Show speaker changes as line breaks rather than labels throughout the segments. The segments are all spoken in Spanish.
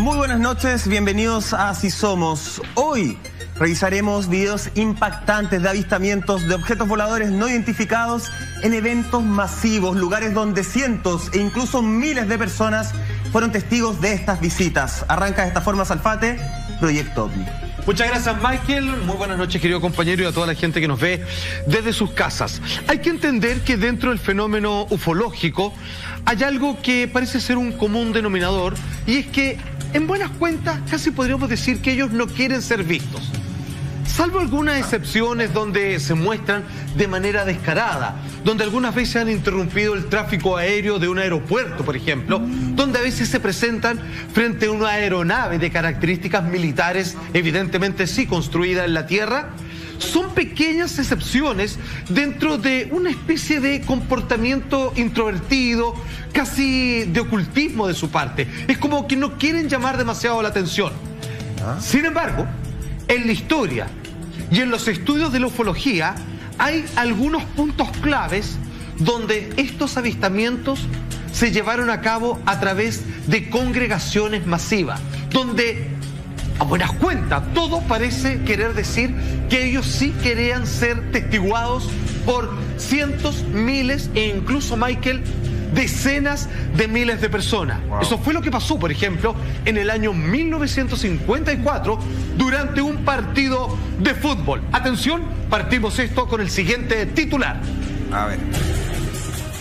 Muy buenas noches, bienvenidos a Así Somos. Hoy revisaremos videos impactantes de avistamientos de objetos voladores no identificados en eventos masivos, lugares donde cientos e incluso miles de personas fueron testigos de estas visitas. Arranca de esta forma Salfate, Proyecto OVNI.
Muchas gracias, Michael. Muy buenas noches, querido compañero, y a toda la gente que nos ve desde sus casas. Hay que entender que dentro del fenómeno ufológico hay algo que parece ser un común denominador, y es que, en buenas cuentas, casi podríamos decir que ellos no quieren ser vistos. Salvo algunas excepciones donde se muestran de manera descarada, donde algunas veces han interrumpido el tráfico aéreo de un aeropuerto, por ejemplo, donde a veces se presentan frente a una aeronave de características militares, evidentemente sí construida en la Tierra. Son pequeñas excepciones dentro de una especie de comportamiento introvertido, casi de ocultismo de su parte. Es como que no quieren llamar demasiado la atención. Sin embargo, en la historia y en los estudios de la ufología hay algunos puntos claves donde estos avistamientos se llevaron a cabo a través de congregaciones masivas, donde, a buenas cuentas, todo parece querer decir que ellos sí querían ser testiguados por cientos, miles e incluso, Michael, decenas de miles de personas. Wow. Eso fue lo que pasó, por ejemplo, en el año 1954 durante un partido de fútbol. Atención, partimos esto con el siguiente titular.
A ver.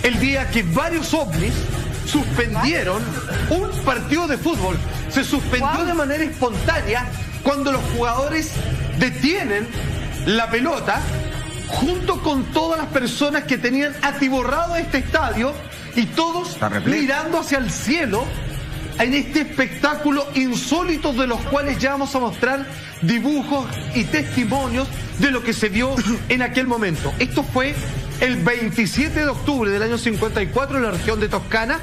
El día que varios ovnis suspendieron un partido de fútbol. Se suspendió de manera espontánea cuando los jugadores detienen la pelota junto con todas las personas que tenían atiborrado este estadio, y todos mirando hacia el cielo en este espectáculo insólito, de los cuales ya vamos a mostrar dibujos y testimonios de lo que se vio en aquel momento. Esto fue el 27 de octubre del año 54 en la región de Toscana,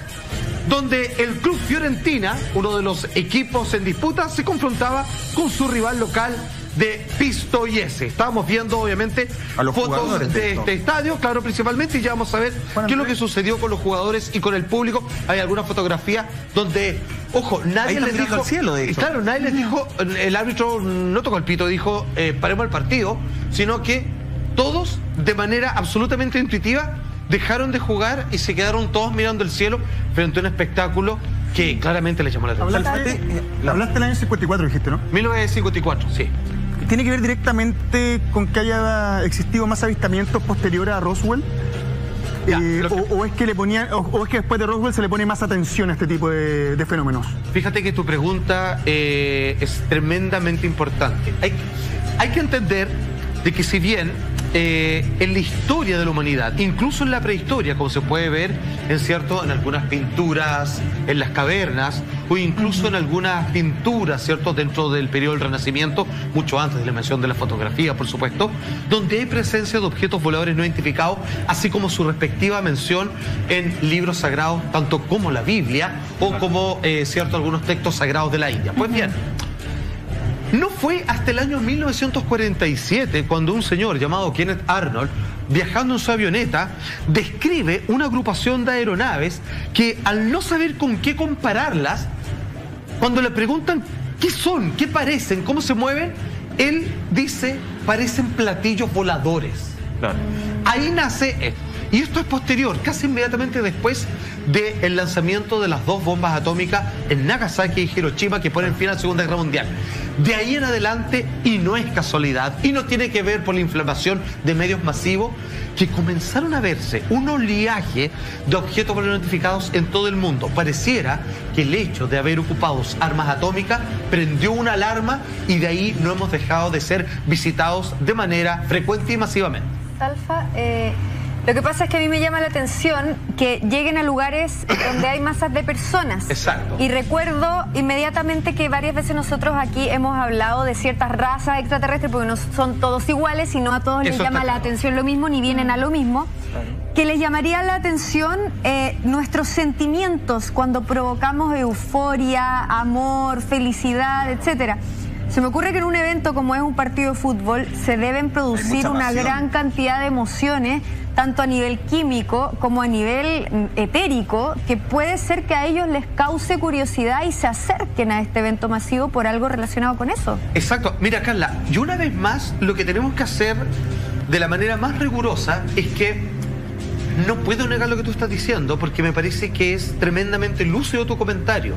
donde el club Fiorentina, uno de los equipos en disputa, se confrontaba con su rival local de Pistoiese. Estábamos viendo, obviamente, fotos de este estadio, claro, principalmente, y ya vamos a ver qué es lo que sucedió con los jugadores y con el público. Hay alguna fotografía donde, ojo, nadie les dijo,
al cielo, de hecho.
Claro, nadie les dijo, el árbitro no tocó el pito, dijo, paremos el partido, sino que todos, de manera absolutamente intuitiva, dejaron de jugar y se quedaron todos mirando el cielo frente a un espectáculo que claramente les llamó la atención.
Hablaste del año 54, dijiste, ¿no?
1954, sí.
¿Tiene que ver directamente con que haya existido más avistamientos posteriores a Roswell? ¿O es que le ponían, o es que después de Roswell se le pone más atención a este tipo de fenómenos?
Fíjate que tu pregunta es tremendamente importante. Hay que entender de que, si bien en la historia de la humanidad, incluso en la prehistoria, como se puede ver en algunas pinturas en las cavernas, o incluso en algunas pinturas, ¿cierto?, dentro del periodo del Renacimiento, mucho antes de la invención de la fotografía, por supuesto, donde hay presencia de objetos voladores no identificados, así como su respectiva mención en libros sagrados, tanto como la Biblia o como algunos textos sagrados de la India. Pues bien, no fue hasta el año 1947 cuando un señor llamado Kenneth Arnold, viajando en su avioneta, describe una agrupación de aeronaves que, al no saber con qué compararlas, cuando le preguntan qué son, qué parecen, cómo se mueven, él dice: parecen platillos voladores. Claro. Ahí nace esto. Y esto es posterior, casi inmediatamente después del lanzamiento de las dos bombas atómicas en Nagasaki y Hiroshima, que ponen fin a la Segunda Guerra Mundial. De ahí en adelante, y no es casualidad, y no tiene que ver por la inflamación de medios masivos, que comenzaron a verse un oleaje de objetos no identificados en todo el mundo. Pareciera que el hecho de haber ocupado armas atómicas prendió una alarma, y de ahí no hemos dejado de ser visitados de manera frecuente y masivamente.
Salfa, lo que pasa es que a mí me llama la atención que lleguen a lugares donde hay masas de personas.
Exacto.
Y recuerdo inmediatamente que varias veces nosotros aquí hemos hablado de ciertas razas extraterrestres, porque no son todos iguales y no a todos les llama la atención lo mismo, ni vienen a lo mismo. Que les llamaría la atención nuestros sentimientos cuando provocamos euforia, amor, felicidad, etcétera. Se me ocurre que en un evento como es un partido de fútbol se deben producir una gran cantidad de emociones, tanto a nivel químico como a nivel etérico, que puede ser que a ellos les cause curiosidad y se acerquen a este evento masivo por algo relacionado con eso.
Exacto. Mira, Carla, y una vez más, lo que tenemos que hacer de la manera más rigurosa es que no puedo negar lo que tú estás diciendo, porque me parece que es tremendamente lúcido tu comentario.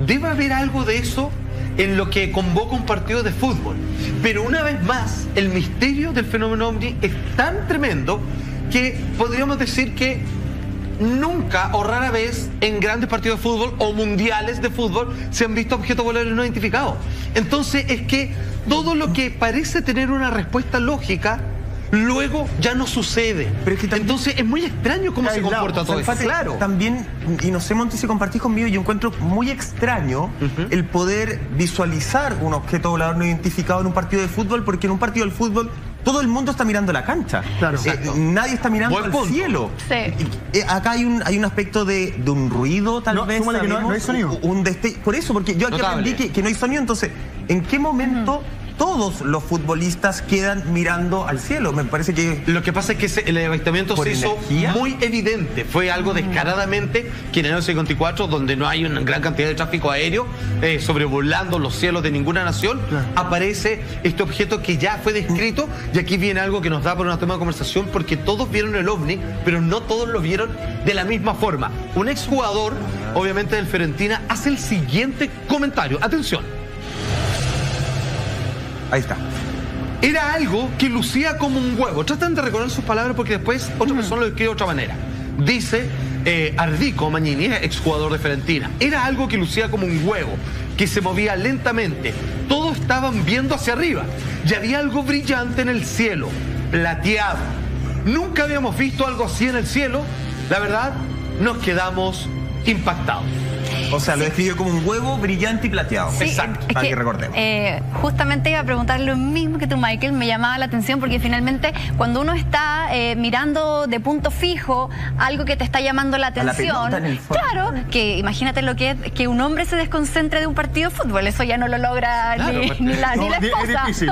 Debe haber algo de eso en lo que convoca un partido de fútbol. Pero una vez más, el misterio del fenómeno ovni es tan tremendo que podríamos decir que nunca o rara vez en grandes partidos de fútbol o mundiales de fútbol se han visto objetos voladores no identificados. Entonces es que todo lo que parece tener una respuesta lógica luego ya no sucede. Pero es que también, entonces es muy extraño cómo se comporta todo eso.
Claro. También, y no sé, Monty, si compartís conmigo, yo encuentro muy extraño el poder visualizar un objeto volador no identificado en un partido de fútbol, porque en un partido de fútbol todo el mundo está mirando la cancha. Claro. Nadie está mirando al cielo.
Sí.
Acá hay un aspecto de un ruido, tal vez.
Que no hay sonido.
Por eso, porque yo aquí aprendí que no hay sonido. Entonces, ¿en qué momento todos los futbolistas quedan mirando al cielo? Me parece que...
Lo que pasa es que el avistamiento se hizo muy evidente. Fue algo descaradamente que en el año 54, donde no hay una gran cantidad de tráfico aéreo sobrevolando los cielos de ninguna nación, aparece este objeto que ya fue descrito. Y aquí viene algo que nos da por una tema de conversación, porque todos vieron el ovni, pero no todos lo vieron de la misma forma. Un exjugador, obviamente del Fiorentina, hace el siguiente comentario. Atención.
Ahí está.
Era algo que lucía como un huevo. Tratan de reconocer sus palabras porque después otra persona lo describe de otra manera. Dice Ardico Magnini, exjugador de Fiorentina. Era algo que lucía como un huevo, que se movía lentamente. Todos estaban viendo hacia arriba. Y había algo brillante en el cielo, plateado. Nunca habíamos visto algo así en el cielo. La verdad, nos quedamos impactados.
O sea, lo describió como un huevo brillante y plateado.
Sí,
exacto, para que recordemos.
Justamente iba a preguntar lo mismo que tú, Michael. Me llamaba la atención porque finalmente cuando uno está mirando de punto fijo algo que te está llamando la atención, claro, que imagínate lo que es que un hombre se desconcentre de un partido de fútbol. Eso ya no lo logra ni la esposa.
Es difícil.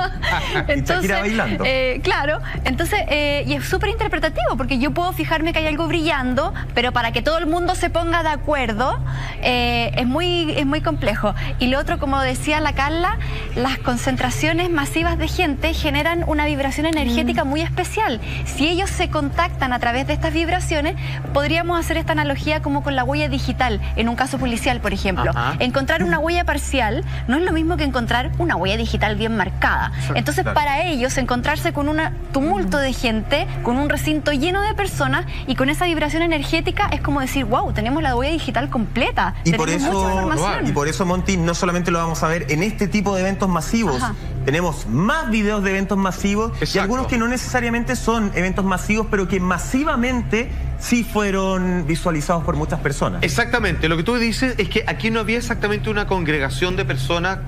Entonces,
bailando.
Claro, entonces, y es súper interpretativo porque yo puedo fijarme que hay algo brillando, pero para que todo el mundo se ponga de acuerdo, es muy complejo. Y lo otro, como decía la Carla, las concentraciones masivas de gente generan una vibración energética muy especial. Si ellos se contactan a través de estas vibraciones, podríamos hacer esta analogía como con la huella digital, en un caso policial, por ejemplo. Encontrar una huella parcial no es lo mismo que encontrar una huella digital bien marcada. Entonces, para ellos, encontrarse con un tumulto de gente, con un recinto lleno de personas y con esa vibración energética, es como decir, wow, tenemos la huella digital completa.
Y por eso, Monty, no solamente lo vamos a ver en este tipo de eventos masivos. Tenemos más videos de eventos masivos. Exacto. Y algunos que no necesariamente son eventos masivos, pero que masivamente sí fueron visualizados por muchas personas.
Exactamente. Lo que tú dices es que aquí no había exactamente una congregación de personas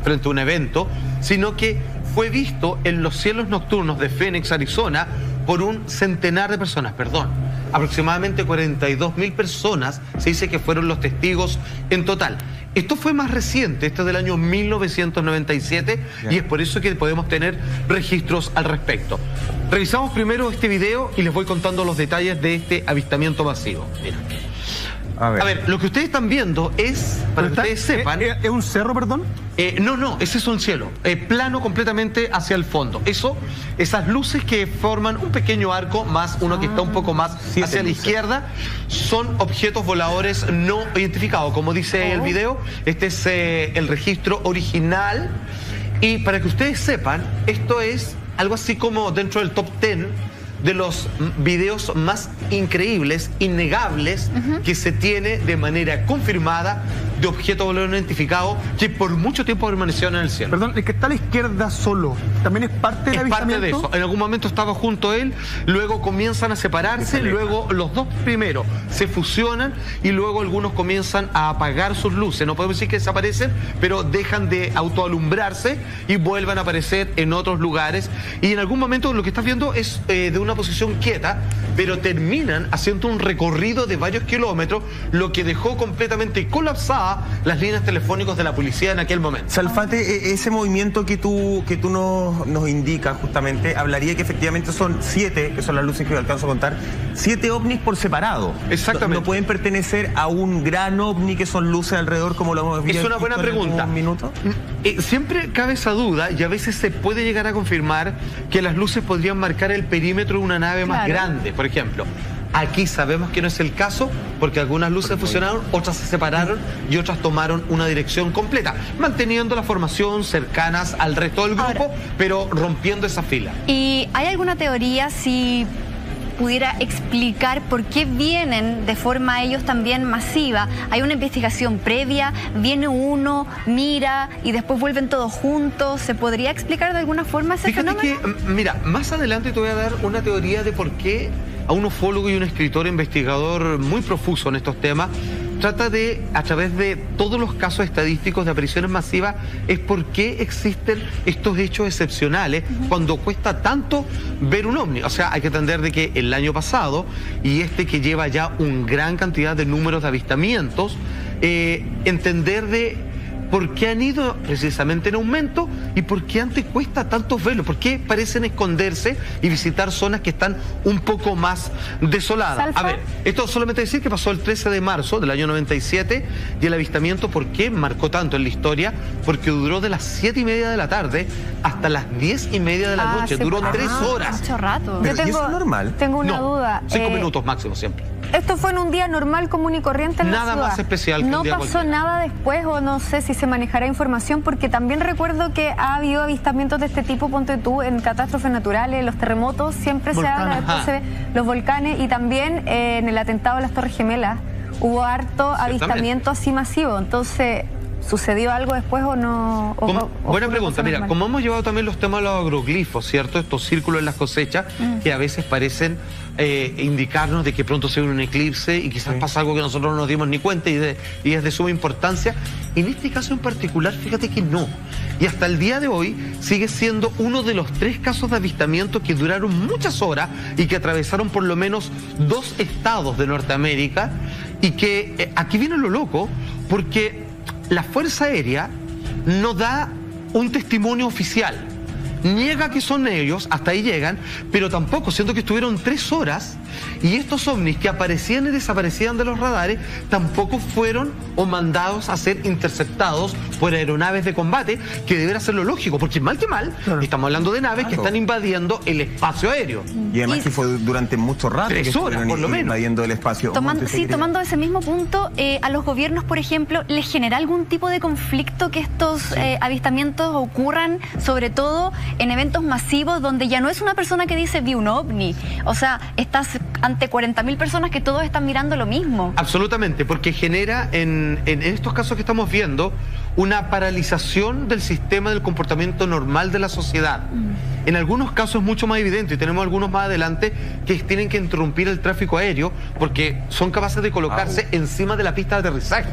frente a un evento, sino que fue visto en los cielos nocturnos de Phoenix, Arizona, por un centenar de personas, aproximadamente 42.000 personas se dice que fueron los testigos en total. Esto fue más reciente, esto es del año 1997, y es por eso que podemos tener registros al respecto. Revisamos primero este video y les voy contando los detalles de este avistamiento masivo. Mira. A ver, lo que ustedes están viendo es, para que ustedes sepan...
¿Es un cerro, perdón?
No, ese es un cielo, plano completamente hacia el fondo. Esas luces que forman un pequeño arco, más uno que está un poco más hacia la izquierda, son objetos voladores no identificados. Como dice el video, este es el registro original. Y para que ustedes sepan, esto es algo así como dentro del top 10 de los videos más increíbles, innegables, que se tiene de manera confirmada de objetos voladores no identificados que por mucho tiempo permanecieron en el cielo.
Perdón, el que está a la izquierda solo, ¿también es parte del avistamiento?
Es parte de eso. En algún momento estaba junto a él, luego comienzan a separarse, luego los dos primeros se fusionan y luego algunos comienzan a apagar sus luces. No podemos decir que desaparecen, pero dejan de autoalumbrarse y vuelvan a aparecer en otros lugares. Y en algún momento lo que estás viendo es de una posición quieta, pero terminan haciendo un recorrido de varios kilómetros, lo que dejó completamente colapsada colapsaba las líneas telefónicas de la policía en aquel momento.
Salfate, ese movimiento que tú nos indicas justamente, hablaría que efectivamente son 7, que son las luces que yo alcanzo a contar, 7 ovnis por separado.
Exactamente.
No pueden pertenecer a un gran ovni que son luces alrededor como lo hemos visto.
Es una buena pregunta. Siempre cabe esa duda y a veces se puede llegar a confirmar que las luces podrían marcar el perímetro de una nave más grande, por ejemplo. Aquí sabemos que no es el caso porque algunas luces fusionaron, otras se separaron y otras tomaron una dirección completa, manteniendo la formación cercanas al resto del grupo, pero rompiendo esa fila.
¿Y hay alguna teoría si pudiera explicar por qué vienen de forma ellos también masiva? ¿Hay una investigación previa? ¿Viene uno, mira y después vuelven todos juntos? ¿Se podría explicar de alguna forma ese fenómeno?
Fíjate que, mira, más adelante te voy a dar una teoría de por qué a un ufólogo y un escritor investigador muy profuso en estos temas trata de, a través de todos los casos estadísticos de apariciones masivas, es por qué existen estos hechos excepcionales cuando cuesta tanto ver un ovni. O sea, hay que entender de que el año pasado, y que lleva ya una gran cantidad de números de avistamientos, entender de por qué han ido precisamente en aumento y por qué antes cuesta tanto verlo, por qué parecen esconderse y visitar zonas que están un poco más desoladas.
¿Salfa?
A ver, esto solamente decir que pasó el 13 de marzo del año 97 y el avistamiento, ¿por qué marcó tanto en la historia? Porque duró de las 7:30 de la tarde hasta las 10:30 de la noche, duró 3 horas.
Mucho rato.
Pero, ¿y eso es normal?
Tengo una duda.
5 minutos máximo siempre.
¿Esto fue en un día normal, común y corriente en la ciudad?
Nada más especial que un
¿No
día
pasó
cualquiera?
nada después o no sé si se manejará información? Porque también recuerdo que ha habido avistamientos de este tipo, ponte tú, en catástrofes naturales, los terremotos, siempre se habla, después se ve los volcanes y también en el atentado a las Torres Gemelas hubo harto avistamiento así masivo. Entonces, ¿sucedió algo después o no?
Buena pregunta. Mira, como hemos llevado también los temas de los agroglifos, ¿cierto? Estos círculos en las cosechas que a veces parecen indicarnos de que pronto se ve un eclipse y quizás pasa algo que nosotros no nos dimos ni cuenta y es de suma importancia. En este caso en particular, fíjate que no. Y hasta el día de hoy sigue siendo uno de los 3 casos de avistamiento que duraron muchas horas y que atravesaron por lo menos 2 estados de Norteamérica y que aquí viene lo loco porque la Fuerza Aérea no da un testimonio oficial. Niega que son ellos, hasta ahí llegan, pero tampoco, siendo que estuvieron 3 horas y estos ovnis que aparecían y desaparecían de los radares tampoco fueron o mandados a ser interceptados por aeronaves de combate, que debería ser lo lógico, porque mal que mal, estamos hablando de naves que están invadiendo el espacio aéreo.
Y además que fue durante mucho rato
3
que
horas, por lo menos.
invadiendo el espacio.
Tomando ese mismo punto, a los gobiernos, por ejemplo, ¿les genera algún tipo de conflicto que estos avistamientos ocurran, sobre todo en eventos masivos donde ya no es una persona que dice vi un ovni? O sea, estás ante 40.000 personas que todos están mirando lo mismo.
Absolutamente, porque genera en estos casos que estamos viendo una paralización del sistema del comportamiento normal de la sociedad. En algunos casos es mucho más evidente, y tenemos algunos más adelante que tienen que interrumpir el tráfico aéreo porque son capaces de colocarse encima de la pista de aterrizaje.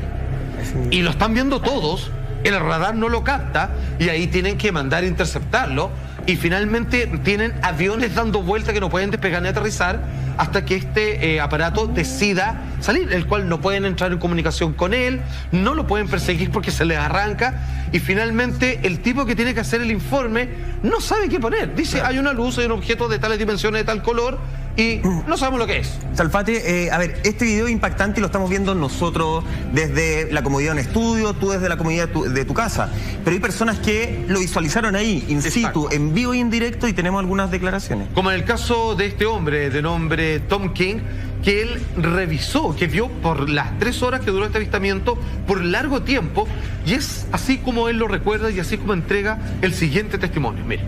Y lo están viendo todos, el radar no lo capta y ahí tienen que mandar a interceptarlo y finalmente tienen aviones dando vueltas que no pueden despegar ni aterrizar hasta que este aparato decida salir, el cual no pueden entrar en comunicación con él, no lo pueden perseguir porque se les arranca y finalmente el tipo que tiene que hacer el informe no sabe qué poner. Dice, hay una luz, hay un objeto de tales dimensiones, de tal color y no sabemos lo que es.
Salfate, a ver, este video es impactante y lo estamos viendo nosotros desde la comodidad de un estudio, tú desde la comodidad de tu casa, pero hay personas que lo visualizaron ahí, in situ, en vivo y en directo, y tenemos algunas declaraciones.
Como en el caso de este hombre de nombre Tom King, que él revisó, que vio por las 3 horas que duró este avistamiento por largo tiempo, y es así como él lo recuerda y así como entrega el siguiente testimonio. Mire.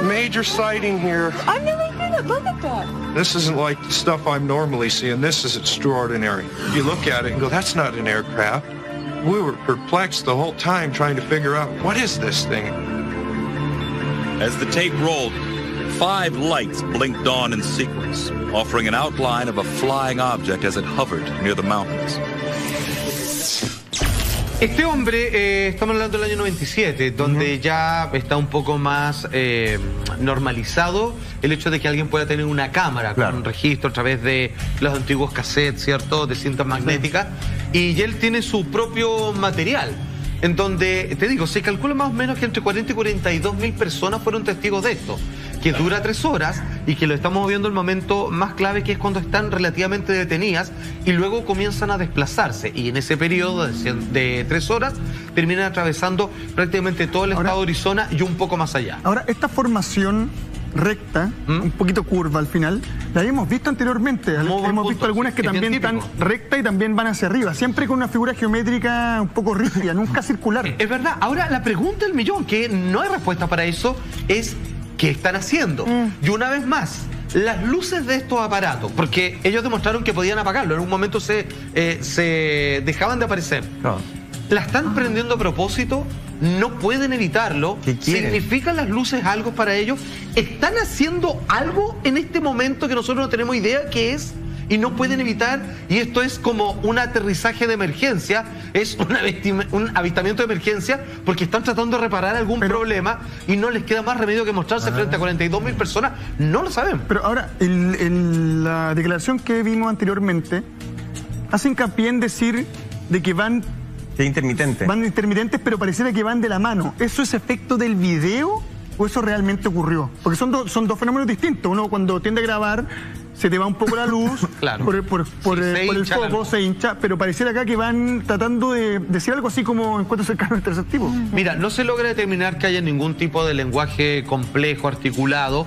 Major sighting here.
I've never seen it. Look at that.
This isn't like the stuff I'm normally seeing. This is extraordinary. You look at it and go, that's not an aircraft. We were perplexed the whole time trying to figure out, what is this thing?
As the tape rolled, 5 lights blinked on in sequence, offering an outline of a flying object as it hovered near the mountains.
Este hombre, estamos hablando del año 97, donde ya está un poco más normalizado el hecho de que alguien pueda tener una cámara con un registro a través de los antiguos cassettes, ¿cierto?, de cintas magnéticas, y él tiene su propio material, en donde, te digo, se calcula más o menos que entre 40 y 42 mil personas fueron testigos de esto, que dura 3 horas y que lo estamos viendo el momento más clave, que es cuando están relativamente detenidas y luego comienzan a desplazarse, y en ese periodo de 3 horas terminan atravesando prácticamente todo el estado de Arizona y un poco más allá.
Ahora, esta formación recta, un poquito curva al final, la habíamos visto anteriormente. Hemos visto algunas que también están recta y también van hacia arriba, siempre con una figura geométrica un poco rígida, nunca circular.
Es verdad. Ahora, la pregunta del millón, que no hay respuesta para eso, es ¿qué están haciendo? Y una vez más, las luces de estos aparatos, porque ellos demostraron que podían apagarlo, en un momento se dejaban de aparecer. ¿La están prendiendo a propósito? ¿No pueden evitarlo? ¿Significan las luces algo para ellos? ¿Están haciendo algo en este momento que nosotros no tenemos idea qué es? Y no pueden evitar, y esto es como un aterrizaje de emergencia, es un avistamiento de emergencia, porque están tratando de reparar algún problema y no les queda más remedio que mostrarse frente a 42 mil personas. No lo saben.
Pero ahora, en la declaración que vimos anteriormente, hace hincapié en decir de que van intermitentes, pero pareciera que van de la mano. ¿Eso es efecto del video o eso realmente ocurrió? Porque son dos fenómenos distintos. Uno, cuando tiende a grabar, se te va un poco la luz, por el foco, se hincha, pero pareciera acá que van tratando de decir algo así como encuentros cercanos entre esos tipos.
Mira, no se logra determinar que haya ningún tipo de lenguaje complejo, articulado,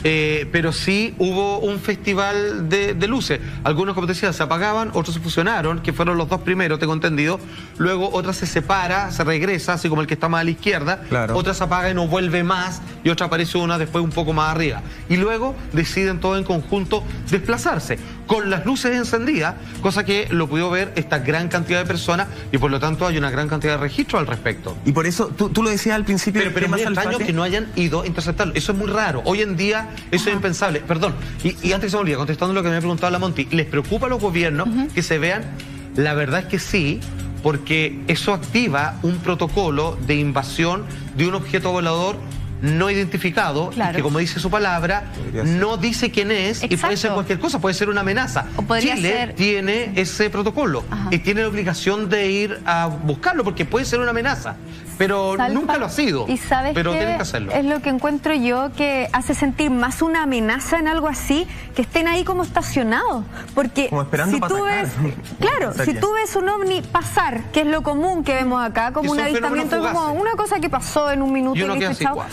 pero sí hubo un festival de luces. Algunos, como te decía, se apagaban, otros se fusionaron, que fueron los dos primeros, tengo entendido. Luego otra se separa, se regresa, así como el que está más a la izquierda. Otra se apaga y no vuelve más, y otra aparece una después un poco más arriba. Y luego deciden todos en conjunto desplazarse con las luces encendidas, cosa que lo pudo ver esta gran cantidad de personas, y por lo tanto hay una gran cantidad de registros al respecto.
Y por eso, tú lo decías al principio...
Pero es muy extraño que no hayan ido a interceptarlo. Eso es muy raro. Hoy en día eso es impensable. Perdón, y antes que se me olvide, contestando lo que me había preguntado la Monty, ¿les preocupa a los gobiernos que se vean? La verdad es que sí, porque eso activa un protocolo de invasión de un objeto volador no identificado, y que, como dice su palabra, no dice quién es. Y puede ser cualquier cosa, puede ser una amenaza. Chile tiene ese protocolo y tiene la obligación de ir a buscarlo, porque puede ser una amenaza, pero nunca lo ha sido.
¿Y sabes
pero
qué
tienen que hacerlo?
Es lo que encuentro yo que hace sentir más una amenaza en algo así, que estén ahí como estacionados, porque
como esperando
si tú ves, si tú ves un ovni pasar, que es lo común que vemos acá, como un avistamiento, es como una cosa que pasó en un minuto y listo, chao.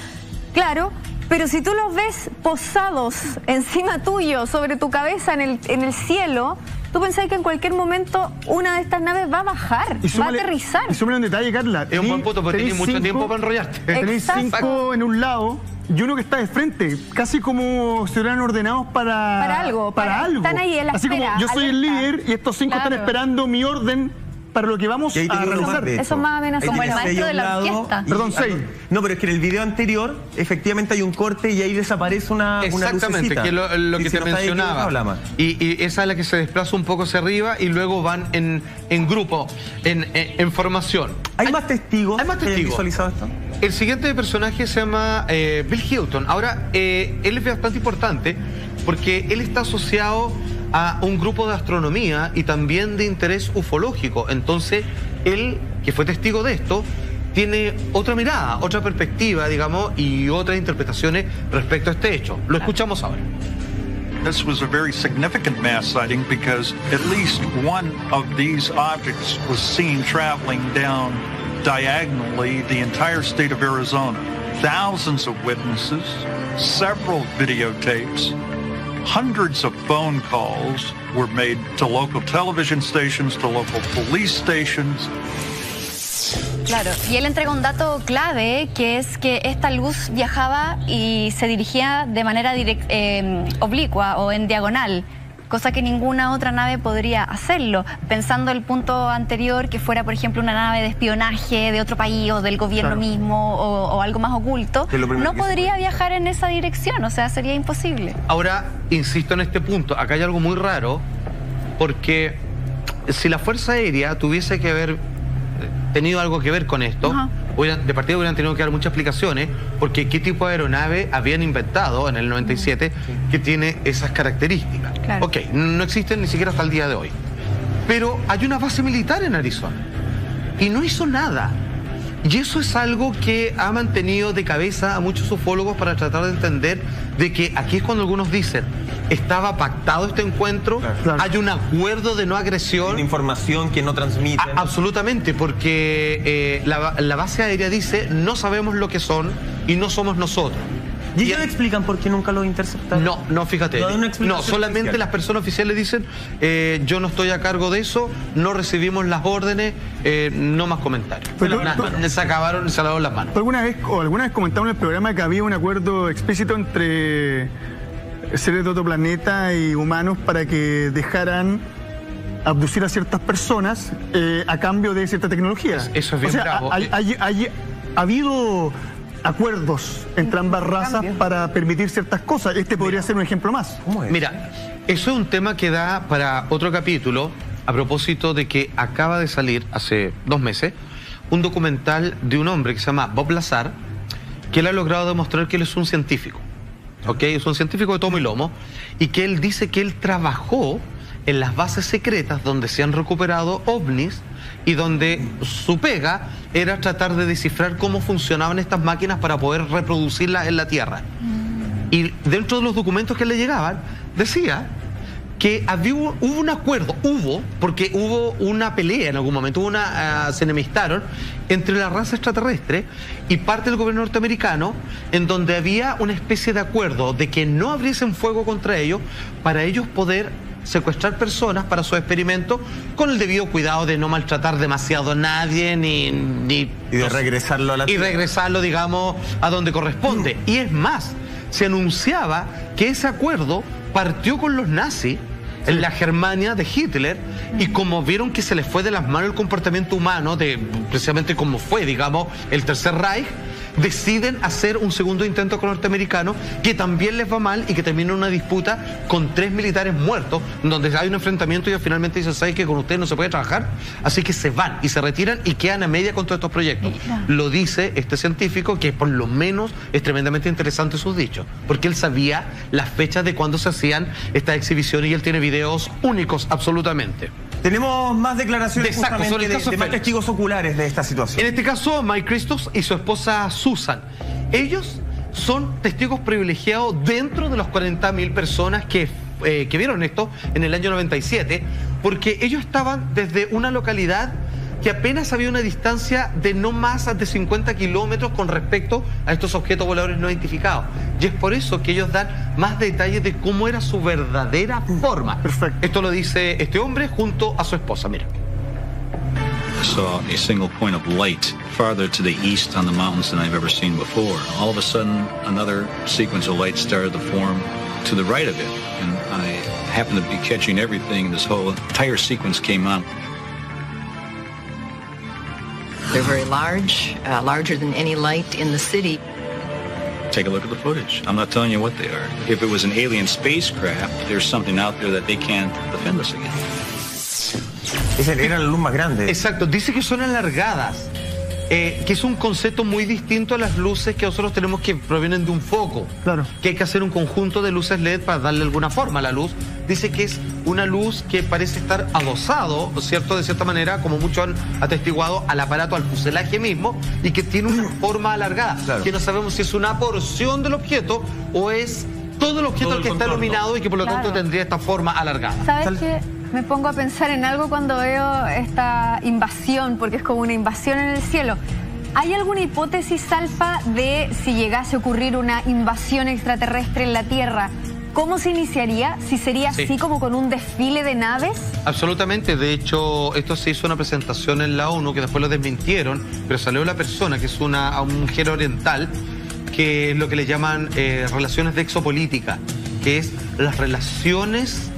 Claro, pero si tú los ves posados encima tuyo, sobre tu cabeza en el cielo, tú pensás que en cualquier momento una de estas naves va a bajar, va a aterrizar.
Y súmale un detalle, Carla.
Es un buen punto, porque tienes mucho tiempo para enrollarte.
Tenéis 5 en un lado y uno que está de frente, casi como si hubieran ordenados para algo.
Están ahí en la
Así
espera,
como yo soy el líder y estos 5 están esperando mi orden para lo que vamos a realizar.
Eso es más amenazante.
Como el maestro de la orquesta.
Perdón, 6.
No, pero es que en el video anterior, efectivamente hay un corte y ahí desaparece una
Exactamente, que es lo que te mencionaba. Y esa es la que se desplaza un poco hacia arriba y luego van en grupo, en formación.
¿Hay más testigos?
¿Hay más testigos?
¿Que hayan visualizado esto?
El siguiente personaje se llama Bill Hilton. Ahora, él es bastante importante porque él está asociado a un grupo de astronomía y también de interés ufológico. Entonces, él, que fue testigo de esto, tiene otra mirada, otra perspectiva, digamos, y otras interpretaciones respecto a este hecho. Lo escuchamos ahora.
This was a very significant mass sighting because at least one of these objects was seen traveling down diagonally the entire state of Arizona. Thousands of witnesses, several videotapes, hundreds of phone calls were made to local television stations, to local police stations.
Claro, y él entrega un dato clave, que es que esta luz viajaba y se dirigía de manera oblicua o en diagonal, cosa que ninguna otra nave podría hacerlo. Pensando el punto anterior, que fuera, por ejemplo, una nave de espionaje de otro país o del gobierno mismo o algo más oculto, no podría viajar en esa dirección, o sea, sería imposible.
Ahora, insisto en este punto, acá hay algo muy raro, porque si la Fuerza Aérea tuviese que haber tenido algo que ver con esto, de partida hubieran tenido que dar muchas explicaciones, porque qué tipo de aeronave habían inventado en el 97 que tiene esas características.
Claro.
Ok, no existen ni siquiera hasta el día de hoy. Pero hay una base militar en Arizona y no hizo nada. Y eso es algo que ha mantenido de cabeza a muchos ufólogos para tratar de entender de que aquí es cuando algunos dicen, estaba pactado este encuentro, hay un acuerdo de no agresión.
Una información que no transmiten.
Absolutamente, porque la base aérea dice, no sabemos lo que son y no somos nosotros.
¿Y ellos explican por qué nunca lo interceptaron?
No, fíjate. No, solamente
oficial.
las personas oficiales dicen, yo no estoy a cargo de eso, no recibimos las órdenes, no más comentarios. Se acabaron, se lavaron las manos.
¿Alguna vez comentamos en el programa que había un acuerdo explícito entre seres de otro planeta y humanos para que dejaran abducir a ciertas personas a cambio de cierta tecnología?
Eso es bien bravo.
Ha habido acuerdos entre ambas razas para permitir ciertas cosas. Este podría ser un ejemplo más.
¿Cómo es?
Mira, eso es un tema que da para otro capítulo, a propósito de que acaba de salir hace 2 meses un documental de un hombre que se llama Bob Lazar, que él ha logrado demostrar que él es un científico. ¿Ok? Es un científico de tomo y lomo, y que él dice que él trabajó en las bases secretas donde se han recuperado ovnis y donde su pega era tratar de descifrar cómo funcionaban estas máquinas para poder reproducirlas en la Tierra. Y dentro de los documentos que le llegaban, decía que hubo un acuerdo, porque hubo una pelea en algún momento, se enemistaron entre la raza extraterrestre y parte del gobierno norteamericano, en donde había una especie de acuerdo de que no abriesen fuego contra ellos para ellos poder secuestrar personas para sus experimentos con el debido cuidado de no maltratar demasiado a nadie y de
regresarlo a la Tierra.
Y regresarlo, digamos, a donde corresponde. Y es más, se anunciaba que ese acuerdo partió con los nazis en la Germania de Hitler, y como vieron que se les fue de las manos el comportamiento humano, precisamente como fue, digamos, el Tercer Reich, deciden hacer un segundo intento con los norteamericanos, que también les va mal y que termina en una disputa con 3 militares muertos, donde hay un enfrentamiento y ellos finalmente dicen, ¿sabes que con ustedes no se puede trabajar? Así que se van y se retiran y quedan a media con todos estos proyectos. Lo dice este científico, que por lo menos es tremendamente interesante sus dichos, porque él sabía las fechas de cuándo se hacían estas exhibiciones y él tiene videos únicos absolutamente.
Tenemos más declaraciones justamente de más testigos oculares de esta situación.
En este caso, Mike Christos y su esposa Susan. Ellos son testigos privilegiados dentro de los 40.000 personas que vieron esto en el año 97, porque ellos estaban desde una localidad que apenas había una distancia de no más de 50 kilómetros con respecto a estos objetos voladores no identificados. Y es por eso que ellos dan más detalles de cómo era su verdadera forma.
Perfecto.
Esto lo dice este hombre junto a su esposa. Mira.
I saw a single point of light farther to the east on the mountains than I've ever seen before. All of a sudden, another sequence of light started to form to the right of it. And I happened to be catching everything. This whole entire sequence came on.
They're very large, larger than any light in the city.
Take a look at the footage. I'm not telling you what they are. If it was an alien spacecraft, there's something out there that they can't defend us against.
Esa era la luz más grande.
Exacto, dice que son alargadas, que es un concepto muy distinto a las luces que nosotros tenemos que provienen de un foco.
Claro.
Que hay que hacer un conjunto de luces LED para darle alguna forma a la luz. Dice que es una luz que parece estar adosado, ¿cierto? De cierta manera, como muchos han atestiguado, al aparato, al fuselaje mismo, y que tiene una forma alargada. Claro. Que no sabemos si es una porción del objeto o es todo el objeto que está iluminado y que por lo tanto tendría esta forma alargada.
¿Sabes qué? Me pongo a pensar en algo cuando veo esta invasión, porque es como una invasión en el cielo. ¿Hay alguna hipótesis, Alfa, de si llegase a ocurrir una invasión extraterrestre en la Tierra? ¿Cómo se iniciaría? ¿Si sería así como con un desfile de naves?
Absolutamente. De hecho, esto se hizo una presentación en la ONU que después lo desmintieron, pero salió la persona que es una mujer oriental, que es lo que le llaman relaciones de exopolítica, que es las relaciones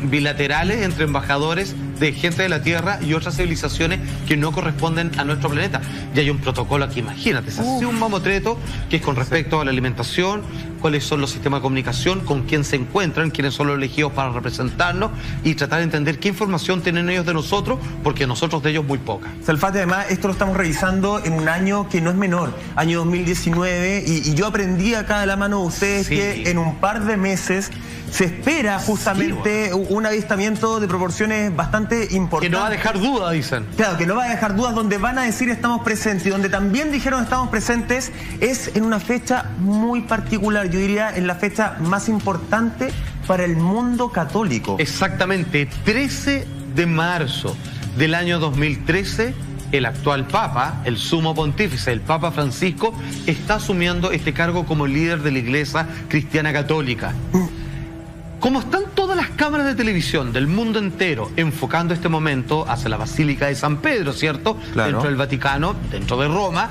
bilaterales entre embajadores de gente de la Tierra y otras civilizaciones que no corresponden a nuestro planeta. Y hay un protocolo aquí, imagínate, se hace un mamotreto que es con respecto a la alimentación, cuáles son los sistemas de comunicación, con quién se encuentran, quiénes son los elegidos para representarnos y tratar de entender qué información tienen ellos de nosotros, porque nosotros de ellos muy poca.
Salfate, además, esto lo estamos revisando en un año que no es menor, año 2019, y yo aprendí acá de la mano de ustedes que en un par de meses se espera justamente un avistamiento de proporciones bastante importantes.
Que no va a dejar dudas, dicen.
Claro, que no va a dejar dudas, donde van a decir estamos presentes, y donde también dijeron estamos presentes, es en una fecha muy particular, yo diría en la fecha más importante para el mundo católico.
Exactamente, 13 de marzo del año 2013, el actual Papa, el sumo pontífice, el Papa Francisco, está asumiendo este cargo como líder de la Iglesia Cristiana Católica. Como están todas las cámaras de televisión del mundo entero enfocando este momento hacia la Basílica de San Pedro, ¿cierto? Claro. Dentro del Vaticano, dentro de Roma,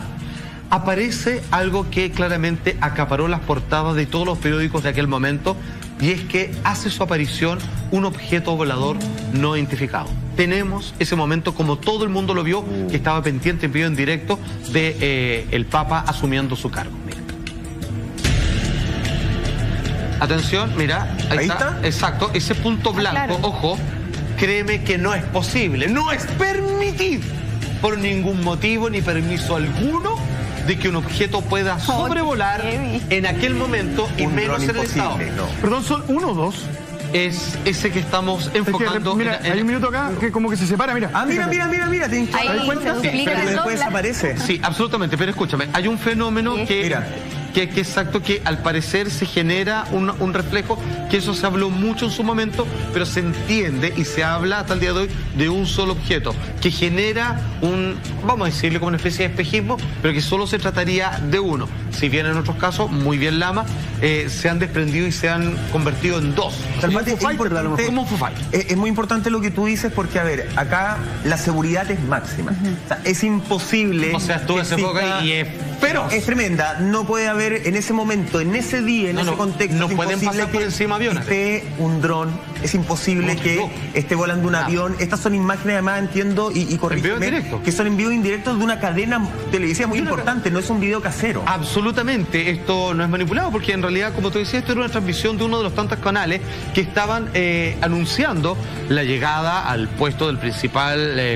aparece algo que claramente acaparó las portadas de todos los periódicos de aquel momento, y es que hace su aparición un objeto volador no identificado. Tenemos ese momento, como todo el mundo lo vio, que estaba pendiente en vivo en directo de el Papa asumiendo su cargo. Mira. Atención, mira, ahí está. Exacto, ese punto blanco, ojo, créeme que no es posible, no es permitido por ningún motivo ni permiso alguno de que un objeto pueda sobrevolar en aquel momento y menos en el estado.
No. Perdón, ¿son uno o dos?
Es ese que estamos enfocando.
Es que, mira, hay un minuto acá que como que se separa, mira.
Ah, mira, ¿te das cuenta?
Sí,
pero después desaparece.
Sí, absolutamente, pero escúchame, hay un fenómeno que exacto, que al parecer se genera un reflejo, que eso se habló mucho en su momento, pero se entiende y se habla hasta el día de hoy de un solo objeto, que genera vamos a decirle como una especie de espejismo, pero que solo se trataría de uno. Si bien en otros casos, muy bien Lama, se han desprendido y se han convertido en dos.
Es muy importante lo que tú dices, porque, a ver, acá la seguridad es máxima. O sea, es imposible.
O sea, estuve ese época y
es tremenda. No puede haber en ese momento, en ese día, en ese contexto.
No pueden pasar por encima aviones.
Esté un dron, es imposible que esté volando un avión. Estas son imágenes, además, entiendo, y corrígeme, que son en vivo indirecto de una cadena televisiva muy importante, no es un video casero.
Absolutamente, esto no es manipulado, porque en realidad, como tú decías, esto era una transmisión de uno de los tantos canales que estaban anunciando la llegada al puesto del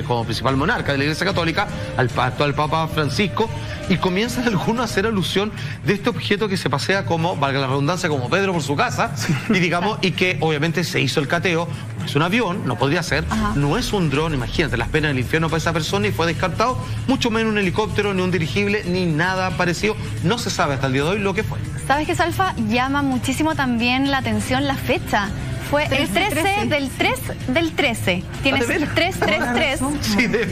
como principal monarca de la Iglesia Católica, al actual Papa Francisco, y comienzan algunos a hacer alusión de este objeto que se pasea como, valga la redundancia, como Pedro por su casa, y digamos, y que obviamente se hizo el cateo. No es un avión, no podría ser, no es un dron, imagínate, las penas del infierno para esa persona, y fue descartado, mucho menos un helicóptero, ni un dirigible, ni nada parecido. No se sabe hasta el día de hoy lo que fue.
¿Sabes qué, Salfa? Llama muchísimo también la atención la fecha. Fue el 13 del 13. Tienes 333,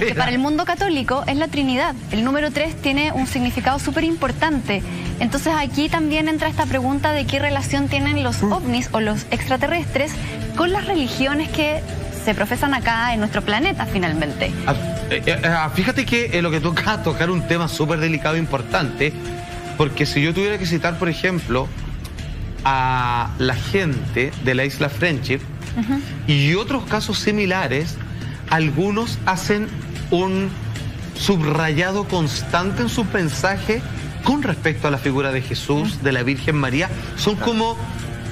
que para el mundo católico es la Trinidad. El número 3 tiene un significado súper importante. Entonces aquí también entra esta pregunta de qué relación tienen los ovnis o los extraterrestres con las religiones que se profesan acá en nuestro planeta, finalmente.
Fíjate que lo que toca tocar un tema súper delicado e importante, porque si yo tuviera que citar, por ejemplo, a la gente de la isla Friendship y otros casos similares, algunos hacen un subrayado constante en su mensaje con respecto a la figura de Jesús, de la Virgen María. Son como,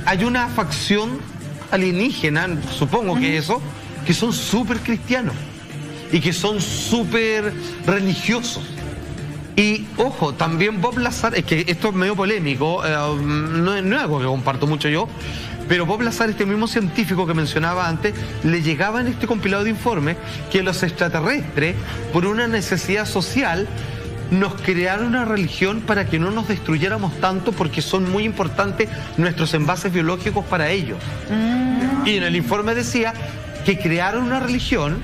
hay una facción alienígena, supongo que eso, que son súper cristianos y que son súper religiosos. Y ojo, también Bob Lazar, es que esto es medio polémico, no es algo que comparto mucho yo, pero Bob Lazar, este mismo científico que mencionaba antes, le llegaba en este compilado de informes que los extraterrestres, por una necesidad social, nos crearon una religión para que no nos destruyéramos tanto, porque son muy importantes nuestros envases biológicos para ellos. Y en el informe decía que crearon una religión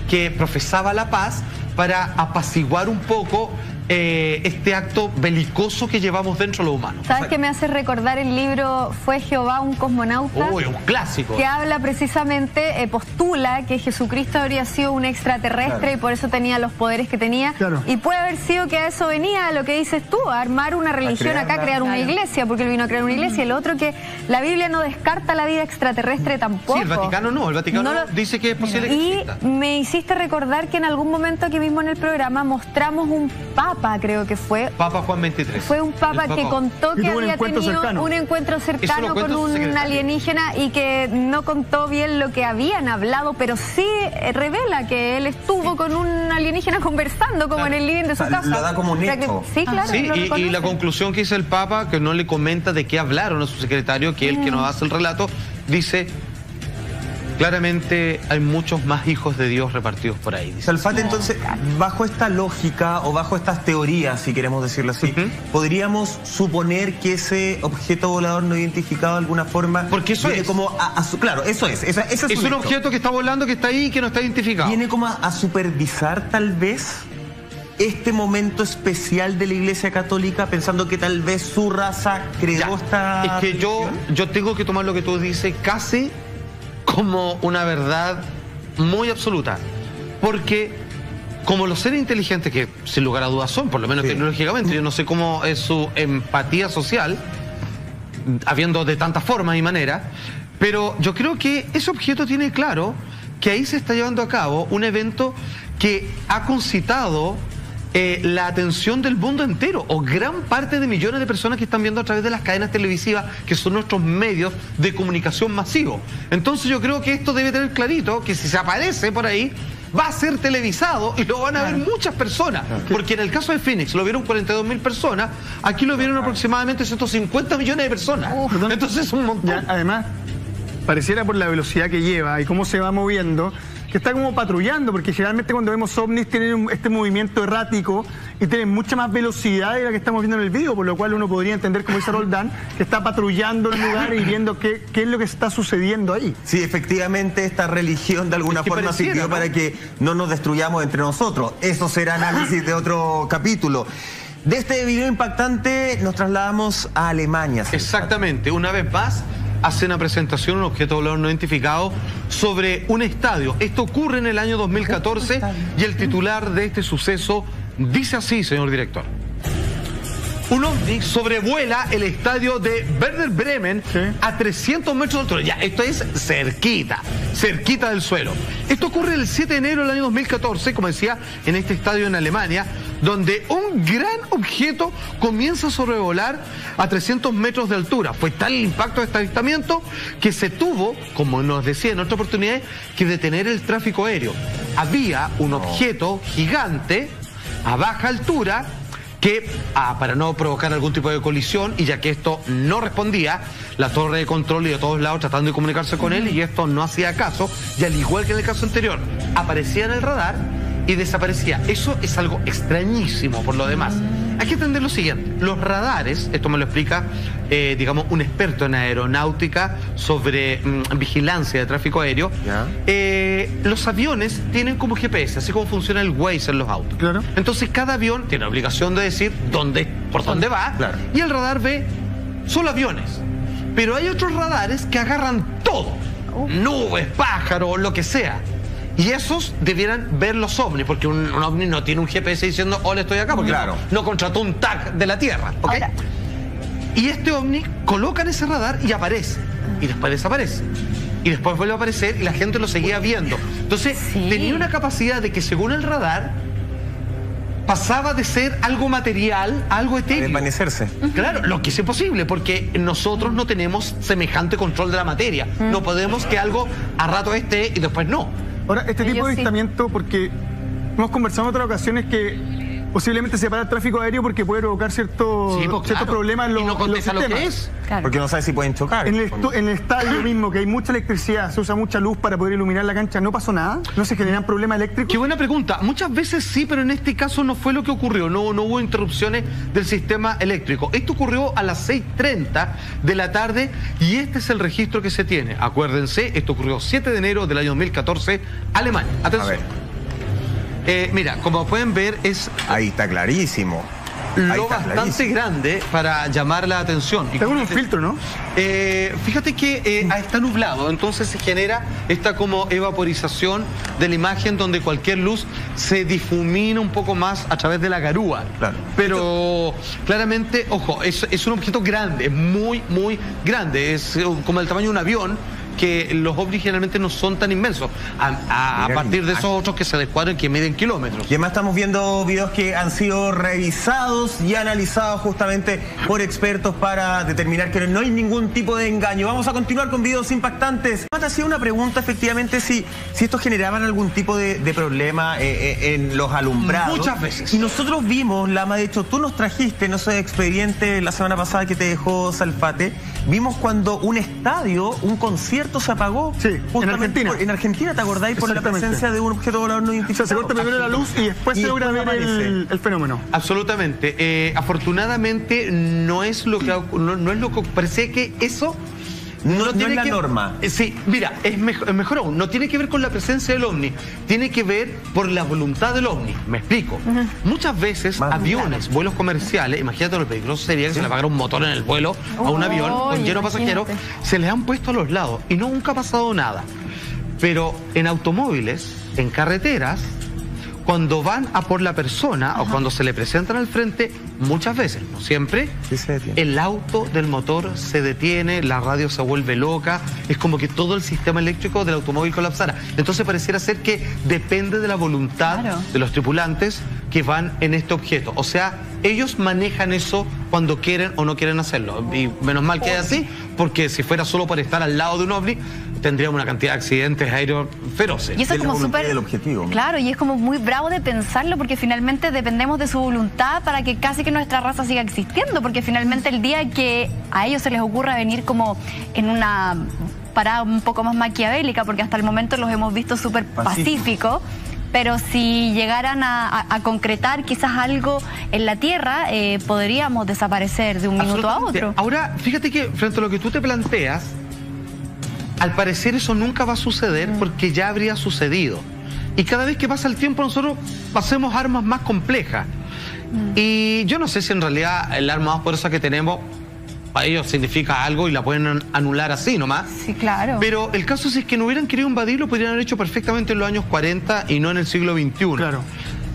que profesaba la paz para apaciguar un poco este acto belicoso que llevamos dentro de lo humano.
¿Sabes qué me hace recordar el libro Fue Jehová un cosmonauta?
Uy, un clásico.
Que habla precisamente, postula que Jesucristo habría sido un extraterrestre y por eso tenía los poderes que tenía. Y puede haber sido que a eso venía lo que dices tú, a armar una religión acá, crear una iglesia, porque él vino a crear una iglesia. Y lo otro, que la Biblia no descarta la vida extraterrestre tampoco.
Sí, el Vaticano no, el Vaticano dice que es posible que exista.
Y me hiciste recordar que en algún momento aquí mismo en el programa mostramos un papa papa, creo que fue.
Papa Juan 23.
Fue un papa que contó que había tenido un encuentro cercano con un alienígena y que no contó bien lo que habían hablado, pero sí revela que él estuvo con un alienígena conversando como en el living de su casa.
Lo da como un hecho.
Sí, claro.
Sí, y la conclusión que dice el Papa, que no le comenta de qué hablaron a su secretario, que él que nos hace el relato, dice: claramente hay muchos más hijos de Dios repartidos por ahí.
Salfate, entonces, bajo esta lógica o bajo estas teorías, si queremos decirlo así, ¿podríamos suponer que ese objeto volador no identificado de alguna forma...
Porque eso es.
Como claro, eso es. Ese es
un objeto que está volando, que está ahí y que no está identificado.
¿Viene como a supervisar tal vez este momento especial de la Iglesia Católica, pensando que tal vez su raza creó esta...
Es que yo tengo que tomar lo que tú dices casi como una verdad muy absoluta, porque como los seres inteligentes que sin lugar a dudas son, por lo menos tecnológicamente, yo no sé cómo es su empatía social, habiendo de tantas formas y maneras, pero yo creo que ese objeto tiene claro que ahí se está llevando a cabo un evento que ha concitado la atención del mundo entero, o gran parte de millones de personas que están viendo a través de las cadenas televisivas, que son nuestros medios de comunicación masivos. Entonces yo creo que esto debe tener clarito que si se aparece por ahí, va a ser televisado y lo van a ver muchas personas. Porque en el caso de Phoenix lo vieron 42.000 personas, aquí lo vieron aproximadamente 150 millones de personas. Entonces es un montón.
Ya, además, pareciera por la velocidad que lleva y cómo se va moviendo, que está como patrullando, porque generalmente cuando vemos ovnis tienen este movimiento errático y tienen mucha más velocidad de la que estamos viendo en el video, por lo cual uno podría entender, como dice Roldán, que está patrullando el lugar y viendo qué es lo que está sucediendo ahí.
Sí, efectivamente esta religión de alguna forma sirvió para que no nos destruyamos entre nosotros. Eso será análisis de otro capítulo. De este video impactante nos trasladamos a Alemania.
Exactamente, una vez más hace una presentación, un objeto volador no identificado, sobre un estadio. Esto ocurre en el año 2014 y el titular de este suceso dice así, señor director: un ovni sobrevuela el estadio de Werder Bremen a 300 metros de altura. Ya, esto es cerquita del suelo. Esto ocurre el 7 de enero del año 2014, como decía, en este estadio en Alemania, donde un gran objeto comienza a sobrevolar a 300 metros de altura. Fue tal el impacto de este avistamiento que se tuvo, como nos decía en otra oportunidad, que detener el tráfico aéreo. Había un objeto gigante a baja altura que, para no provocar algún tipo de colisión, y ya que esto no respondía, la torre de control y de todos lados tratando de comunicarse con él, y esto no hacía caso, y al igual que en el caso anterior, aparecía en el radar y desaparecía. Eso es algo extrañísimo por lo demás. Hay que entender lo siguiente: los radares, esto me lo explica, digamos, un experto en aeronáutica sobre vigilancia de tráfico aéreo. Los aviones tienen como GPS, así como funciona el Waze en los autos. Claro. Entonces cada avión tiene la obligación de decir por dónde va, y el radar ve solo aviones. Pero hay otros radares que agarran todo, nubes, pájaros, lo que sea. Y esos debieran ver los ovnis, porque un ovni no tiene un GPS diciendo hola, estoy acá, porque no contrató un tag de la Tierra. ¿Okay? Y este ovni coloca en ese radar y aparece, y después desaparece, y después vuelve a aparecer y la gente lo seguía viendo. Entonces tenía una capacidad de que, según el radar, pasaba de ser algo material a algo etéreo.
Desvanecerse.
Claro, lo que es imposible, porque nosotros no tenemos semejante control de la materia. No podemos que algo a rato esté y después no.
Ahora, este tipo de avistamiento, porque hemos conversado en otras ocasiones que posiblemente se para el tráfico aéreo porque puede provocar ciertos problemas en los,
no contesta
los sistemas.
Lo que es.
Porque no sabe si pueden chocar.
En el estadio mismo, que hay mucha electricidad, se usa mucha luz para poder iluminar la cancha, ¿no pasó nada? ¿No se generan problemas eléctricos?
Qué buena pregunta. Muchas veces sí, pero en este caso no fue lo que ocurrió. No hubo interrupciones del sistema eléctrico. Esto ocurrió a las 6:30 de la tarde y este es el registro que se tiene. Acuérdense, esto ocurrió 7 de enero del año 2014, Alemania. Atención. Mira, como pueden ver, es...
Ahí está clarísimo.
Lo bastante grande para llamar la atención.
Está con un filtro, ¿no?
Fíjate que está nublado, entonces se genera esta como evaporización de la imagen, donde cualquier luz se difumina un poco más a través de la garúa. Claro. Pero claramente, ojo, es un objeto grande, muy, muy grande. Es como el tamaño de un avión, que los ovnis generalmente no son tan inmensos, a partir de esos otros que se descuadran que miden kilómetros.
Y además estamos viendo videos que han sido revisados y analizados justamente por expertos para determinar que no hay ningún tipo de engaño. Vamos a continuar con videos impactantes. Te hacía una pregunta, efectivamente, si estos generaban algún tipo de problema en los alumbrados.
Muchas veces.
Y nosotros vimos, Lama, de hecho, tú nos trajiste, no sé, expediente la semana pasada que te dejó Salfate. Vimos cuando un estadio, un concierto se apagó.
Sí, en Argentina.
En Argentina, ¿te acordáis? Por la presencia de un objeto volador no identificado.
O sea, se corta primero la luz y después se logra ver el fenómeno.
Absolutamente. Afortunadamente no es lo que parece que eso
no tiene es la norma.
Sí, mira, es mejor aún. No tiene que ver con la presencia del ovni, tiene que ver por la voluntad del ovni. Me explico. Muchas veces aviones, vuelos comerciales, imagínate lo peligroso sería que se le apagara un motor en el vuelo a un avión con lleno de pasajeros, se les han puesto a los lados y nunca ha pasado nada. Pero en automóviles, en carreteras, cuando van a por la persona o cuando se le presentan al frente, muchas veces, no siempre, el auto del motor se detiene, la radio se vuelve loca, es como que todo el sistema eléctrico del automóvil colapsara. Entonces pareciera ser que depende de la voluntad de los tripulantes que van en este objeto. O sea, ellos manejan eso cuando quieren o no quieren hacerlo. Y menos mal que es así, porque si fuera solo por estar al lado de un ovni, tendríamos una cantidad de accidentes aéreos feroces.
Y eso es como súper... Claro, y es como muy bravo de pensarlo, porque finalmente dependemos de su voluntad para que casi que nuestra raza siga existiendo, porque finalmente el día que a ellos se les ocurra venir como en una parada un poco más maquiavélica, porque hasta el momento los hemos visto súper pacíficos, pero si llegaran a concretar quizás algo en la Tierra, podríamos desaparecer de un minuto a otro.
Ahora, fíjate que frente a lo que tú te planteas, al parecer eso nunca va a suceder porque ya habría sucedido. Y cada vez que pasa el tiempo nosotros hacemos armas más complejas. Y yo no sé si en realidad el arma más poderosa que tenemos para ellos significa algo y la pueden anular así nomás.
Sí, claro.
Pero el caso es que no hubieran querido invadirlo, podrían haber hecho perfectamente en los años 40 y no en el siglo XXI.
Claro.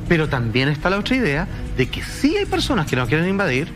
Pero también está la otra idea de que sí hay personas que no quieren invadir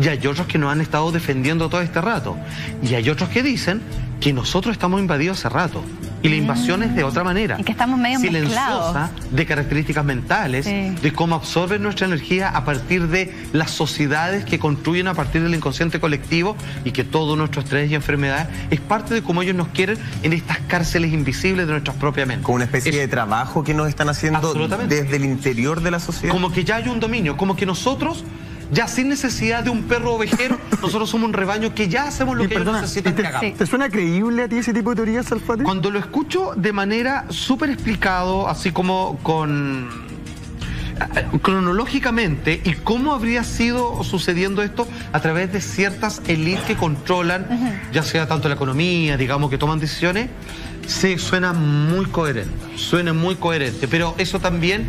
y hay otros que nos han estado defendiendo todo este rato. Y hay otros que dicen que nosotros estamos invadidos hace rato. Y la invasión es de otra manera.
Y que estamos medio
silenciosa, de características mentales, de cómo absorben nuestra energía a partir de las sociedades que construyen a partir del inconsciente colectivo, y que todo nuestro estrés y enfermedades es parte de cómo ellos nos quieren en estas cárceles invisibles de nuestras propias mentes.
Como una especie de trabajo que nos están haciendo desde el interior de la sociedad.
Como que ya hay un dominio, como que nosotros, ya sin necesidad de un perro ovejero, nosotros somos un rebaño que ya hacemos lo que ellos necesitan que hagamos.
¿Te suena creíble a ti ese tipo de teorías, Salfate?
Cuando lo escucho de manera súper explicado, así como cronológicamente, y cómo habría sido sucediendo esto a través de ciertas élites que controlan, ya sea tanto la economía, digamos, que toman decisiones, suena muy coherente, pero eso también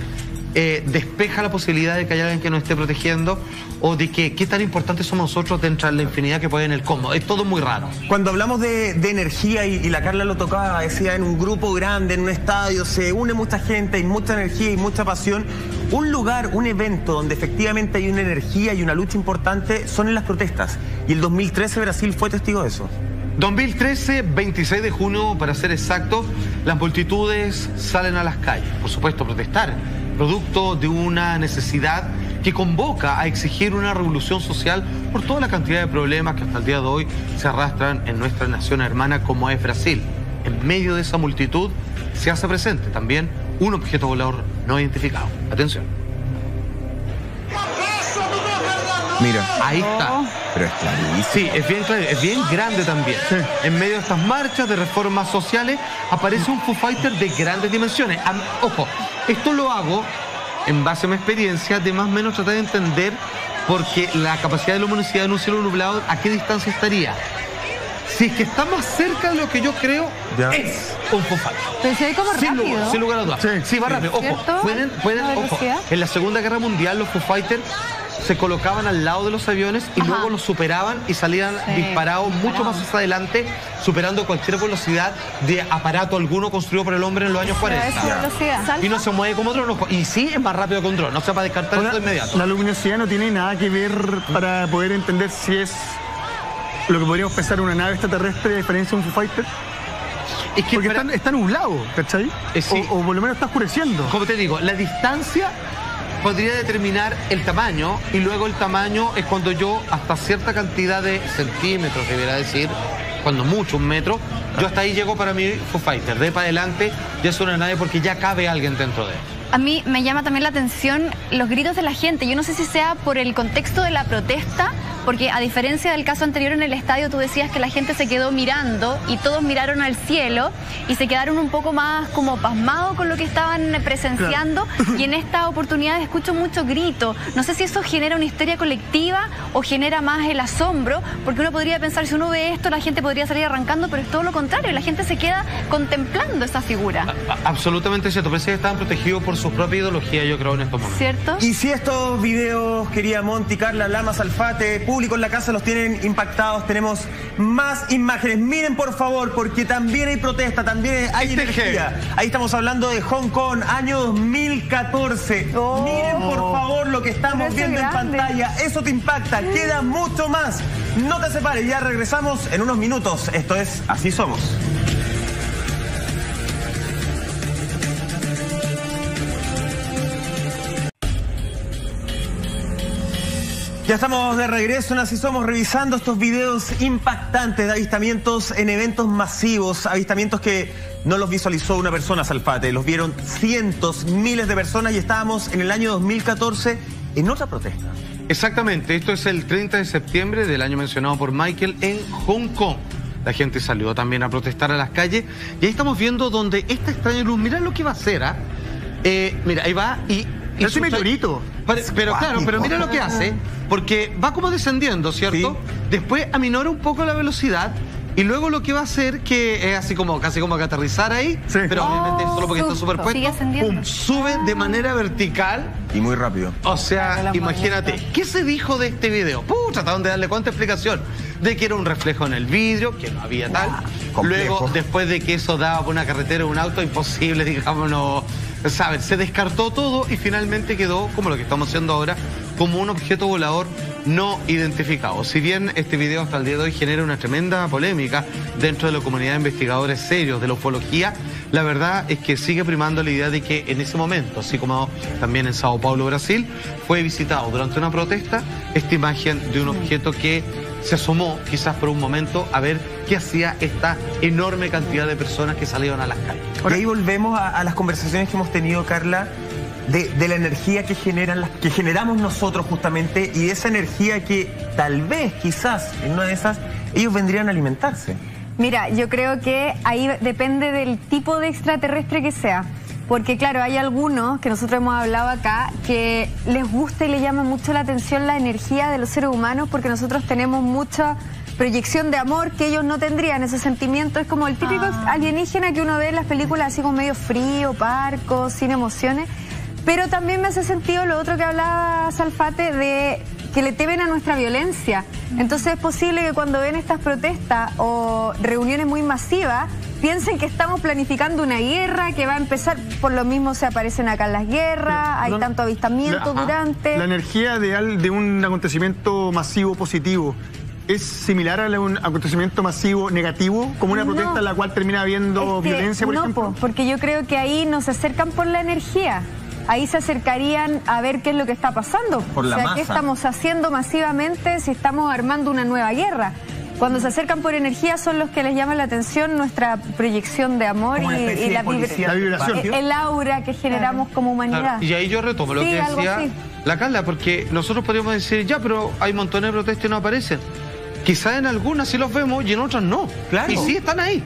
despeja la posibilidad de que haya alguien que nos esté protegiendo, o de que qué tan importantes somos nosotros dentro de la infinidad que puede en el cosmos. Es todo muy raro.
Cuando hablamos de energía, y la Carla lo tocaba, decía, en un grupo grande, en un estadio, se une mucha gente, hay mucha energía y mucha pasión. Un lugar, un evento donde efectivamente hay una energía y una lucha importante son en las protestas. Y el 2013 Brasil fue testigo de eso.
2013, 26 de junio, para ser exacto, las multitudes salen a las calles, por supuesto, a protestar, producto de una necesidad que convoca a exigir una revolución social por toda la cantidad de problemas que hasta el día de hoy se arrastran en nuestra nación hermana como es Brasil. En medio de esa multitud se hace presente también un objeto volador no identificado. Atención.
Mira.
Ahí está.
Pero es clarísimo.
Sí, es bien grande también. Sí. En medio de estas marchas de reformas sociales aparece un Foo Fighter de grandes dimensiones. Ojo, esto lo hago en base a mi experiencia de más o menos tratar de entender, porque la capacidad de luminosidad en un cielo nublado, ¿a qué distancia estaría? Si es que está más cerca de lo que yo creo, es un Foo Fighter.
Pero se ve como rápido.
Sin lugar a dudas. Sí, va rápido. Ojo, ojo. En la Segunda Guerra Mundial los Foo Fighters se colocaban al lado de los aviones y luego los superaban y salían disparados mucho más hacia adelante, superando cualquier velocidad de aparato alguno construido por el hombre en los años 40. Y no se mueve como dron. Y sí es más rápido que un dron, no se va a descartar eso de inmediato.
La luminosidad no tiene nada que ver para poder entender si es lo que podríamos pensar una nave extraterrestre de diferencia a un Foo Fighter.
Es que
porque está nublado, ¿cachai?
Sí.
O por lo menos está oscureciendo.
Como te digo, la distancia podría determinar el tamaño, y luego el tamaño es cuando yo hasta cierta cantidad de centímetros, debería decir, cuando mucho, 1 metro, yo hasta ahí llego para mi Foo Fighter. De para adelante ya es una nave porque ya cabe alguien dentro de él.
A mí me llama también la atención los gritos de la gente. Yo no sé si sea por el contexto de la protesta, porque a diferencia del caso anterior en el estadio, tú decías que la gente se quedó mirando y todos miraron al cielo y se quedaron un poco más como pasmados con lo que estaban presenciando. Claro. Y en esta oportunidad escucho mucho grito. No sé si eso genera una histeria colectiva o genera más el asombro, porque uno podría pensar, si uno ve esto, la gente podría salir arrancando, pero es todo lo contrario. La gente se queda contemplando esa figura.
Absolutamente cierto. Pensé que estaban protegidos por su propia ideología, yo creo, en estos momentos.
¿Cierto?
Y si estos videos, querida Monty, Carla, Lama, Salfate, público en la casa, los tienen impactados, tenemos más imágenes. Miren, por favor, porque también hay protesta, también hay energía. Ahí estamos hablando de Hong Kong, año 2014. Oh. Miren, por favor, lo que estamos viendo en pantalla. Eso te impacta. Queda mucho más. No te separes, ya regresamos en unos minutos. Esto es Así Somos. Ya estamos de regreso en Así Somos, revisando estos videos impactantes de avistamientos en eventos masivos, avistamientos que no los visualizó una persona, Salfate, los vieron cientos, miles de personas, y estábamos en el año 2014 en otra protesta.
Exactamente, esto es el 30 de septiembre del año mencionado por Michael en Hong Kong. La gente salió también a protestar a las calles, y ahí estamos viendo donde esta extraña luz, mirá lo que va a hacer, ¿ah? Mira, ahí va y
ese meteorito.
Pero claro, pero mira lo que hace, porque va como descendiendo, ¿cierto? Sí. Después aminora un poco la velocidad, y luego lo que va a hacer, que es así como casi como que aterrizar ahí, sí. Pero obviamente solo porque está superpuesto, pum, sube de manera vertical.
Y muy rápido.
O sea, imagínate, ¿qué se dijo de este video? Trataron de darle cuánta explicación. De que era un reflejo en el vidrio, que no había tal. Luego, después de que eso daba por una carretera o un auto, imposible, digámoslo, ¿sabes? Se descartó todo y finalmente quedó, como lo que estamos haciendo ahora, como un objeto volador no identificado. Si bien este video hasta el día de hoy genera una tremenda polémica dentro de la comunidad de investigadores serios de la ufología, la verdad es que sigue primando la idea de que en ese momento, así como también en Sao Paulo, Brasil, fue visitado durante una protesta esta imagen de un objeto que se asomó quizás por un momento a ver qué hacía esta enorme cantidad de personas que salieron a las calles.
Y ahí volvemos a las conversaciones que hemos tenido, Carla, de la energía que generamos nosotros justamente, y esa energía que tal vez, quizás, en una de esas, ellos vendrían a alimentarse.
Mira, yo creo que ahí depende del tipo de extraterrestre que sea. Porque claro, hay algunos que nosotros hemos hablado acá que les gusta y les llama mucho la atención la energía de los seres humanos, porque nosotros tenemos mucha proyección de amor que ellos no tendrían. Ese sentimiento es como el típico alienígena que uno ve en las películas, así como medio frío, parco, sin emociones. Pero también me hace sentido lo otro que hablaba Salfate, de que le temen a nuestra violencia. Entonces es posible que cuando ven estas protestas o reuniones muy masivas, piensen que estamos planificando una guerra que va a empezar. Por lo mismo se aparecen acá las guerras, hay tanto avistamiento durante.
La energía de un acontecimiento masivo positivo ¿es similar a un acontecimiento masivo negativo, como una protesta en la cual termina habiendo violencia, por ejemplo?
Porque yo creo que ahí no se acercan por la energía. Ahí se acercarían a ver qué es lo que está pasando.
Por la masa.
¿Qué estamos haciendo masivamente si estamos armando una nueva guerra? Cuando se acercan por energía son los que les llama la atención nuestra proyección de amor y la vibración, el aura que generamos como humanidad.
Claro. Y ahí yo retomo lo que decía la Carla, porque nosotros podríamos decir, ya, pero hay montones de protestas y no aparecen. Quizás en algunas sí los vemos y en otras no.
Claro.
Y sí están ahí.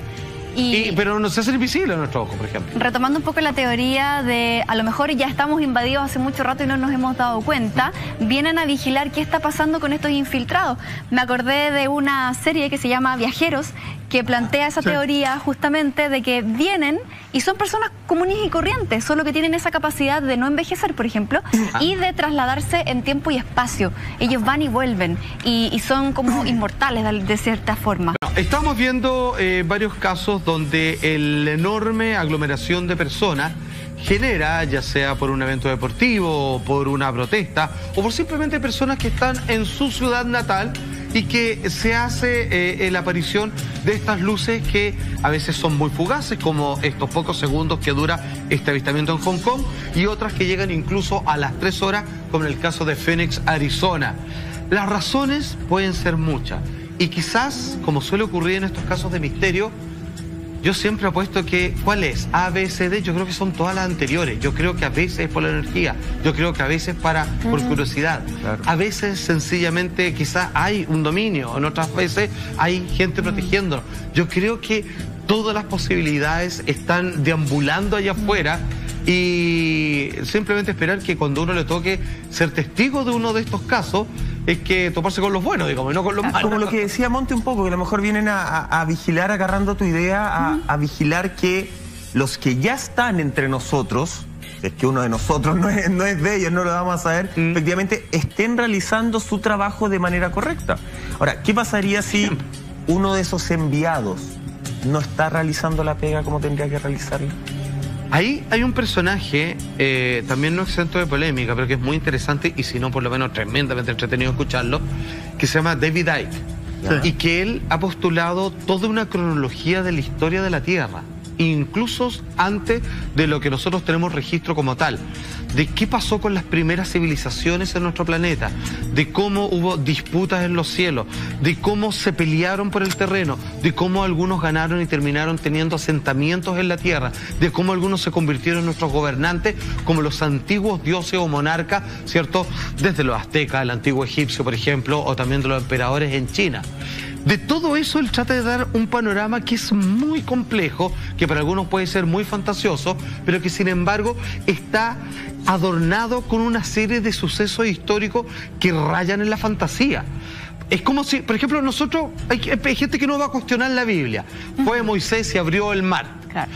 Pero no se hace invisible a nuestro ojo, por ejemplo.
Retomando un poco la teoría de a lo mejor ya estamos invadidos hace mucho rato y no nos hemos dado cuenta, vienen a vigilar qué está pasando con estos infiltrados. Me acordé de una serie que se llama Viajeros, que plantea esa teoría justamente de que vienen y son personas comunes y corrientes, solo que tienen esa capacidad de no envejecer, por ejemplo, y de trasladarse en tiempo y espacio. Ellos van y vuelven y son como inmortales de cierta forma.
Bueno, estamos viendo varios casos donde la enorme aglomeración de personas genera, ya sea por un evento deportivo, por una protesta, o por simplemente personas que están en su ciudad natal y que se hace la aparición de estas luces que a veces son muy fugaces, como estos pocos segundos que dura este avistamiento en Hong Kong, y otras que llegan incluso a las 3 horas, como en el caso de Phoenix, Arizona. Las razones pueden ser muchas, y quizás, como suele ocurrir en estos casos de misterio, yo siempre apuesto que, ¿cuál es? A, B, C, D, yo creo que son todas las anteriores. Yo creo que a veces es por la energía, yo creo que a veces por curiosidad. Claro. A veces sencillamente quizás hay un dominio, en otras veces hay gente protegiéndonos. Yo creo que todas las posibilidades están deambulando allá afuera, y simplemente esperar que cuando uno le toque ser testigo de uno de estos casos, es que toparse con los buenos, digamos, y no con los malos.
Como lo que decía Monte un poco, que a lo mejor vienen a vigilar, agarrando tu idea, a vigilar que los que ya están entre nosotros, es que uno de nosotros no es de ellos, no lo vamos a saber, efectivamente estén realizando su trabajo de manera correcta. Ahora, ¿qué pasaría si uno de esos enviados no está realizando la pega como tendría que realizarla?
Ahí hay un personaje, también no exento de polémica, pero que es muy interesante, y si no, por lo menos tremendamente entretenido escucharlo, que se llama David Icke, y que él ha postulado toda una cronología de la historia de la Tierra, incluso antes de lo que nosotros tenemos registro como tal, de qué pasó con las primeras civilizaciones en nuestro planeta, de cómo hubo disputas en los cielos, de cómo se pelearon por el terreno, de cómo algunos ganaron y terminaron teniendo asentamientos en la tierra, de cómo algunos se convirtieron en nuestros gobernantes, como los antiguos dioses o monarcas, ¿cierto? Desde los aztecas, el antiguo egipcio, por ejemplo, o también de los emperadores en China. De todo eso él trata de dar un panorama que es muy complejo, que para algunos puede ser muy fantasioso, pero que sin embargo está adornado con una serie de sucesos históricos que rayan en la fantasía. Es como si, por ejemplo, nosotros, hay gente que no va a cuestionar la Biblia. Fue Moisés y abrió el mar. Claro.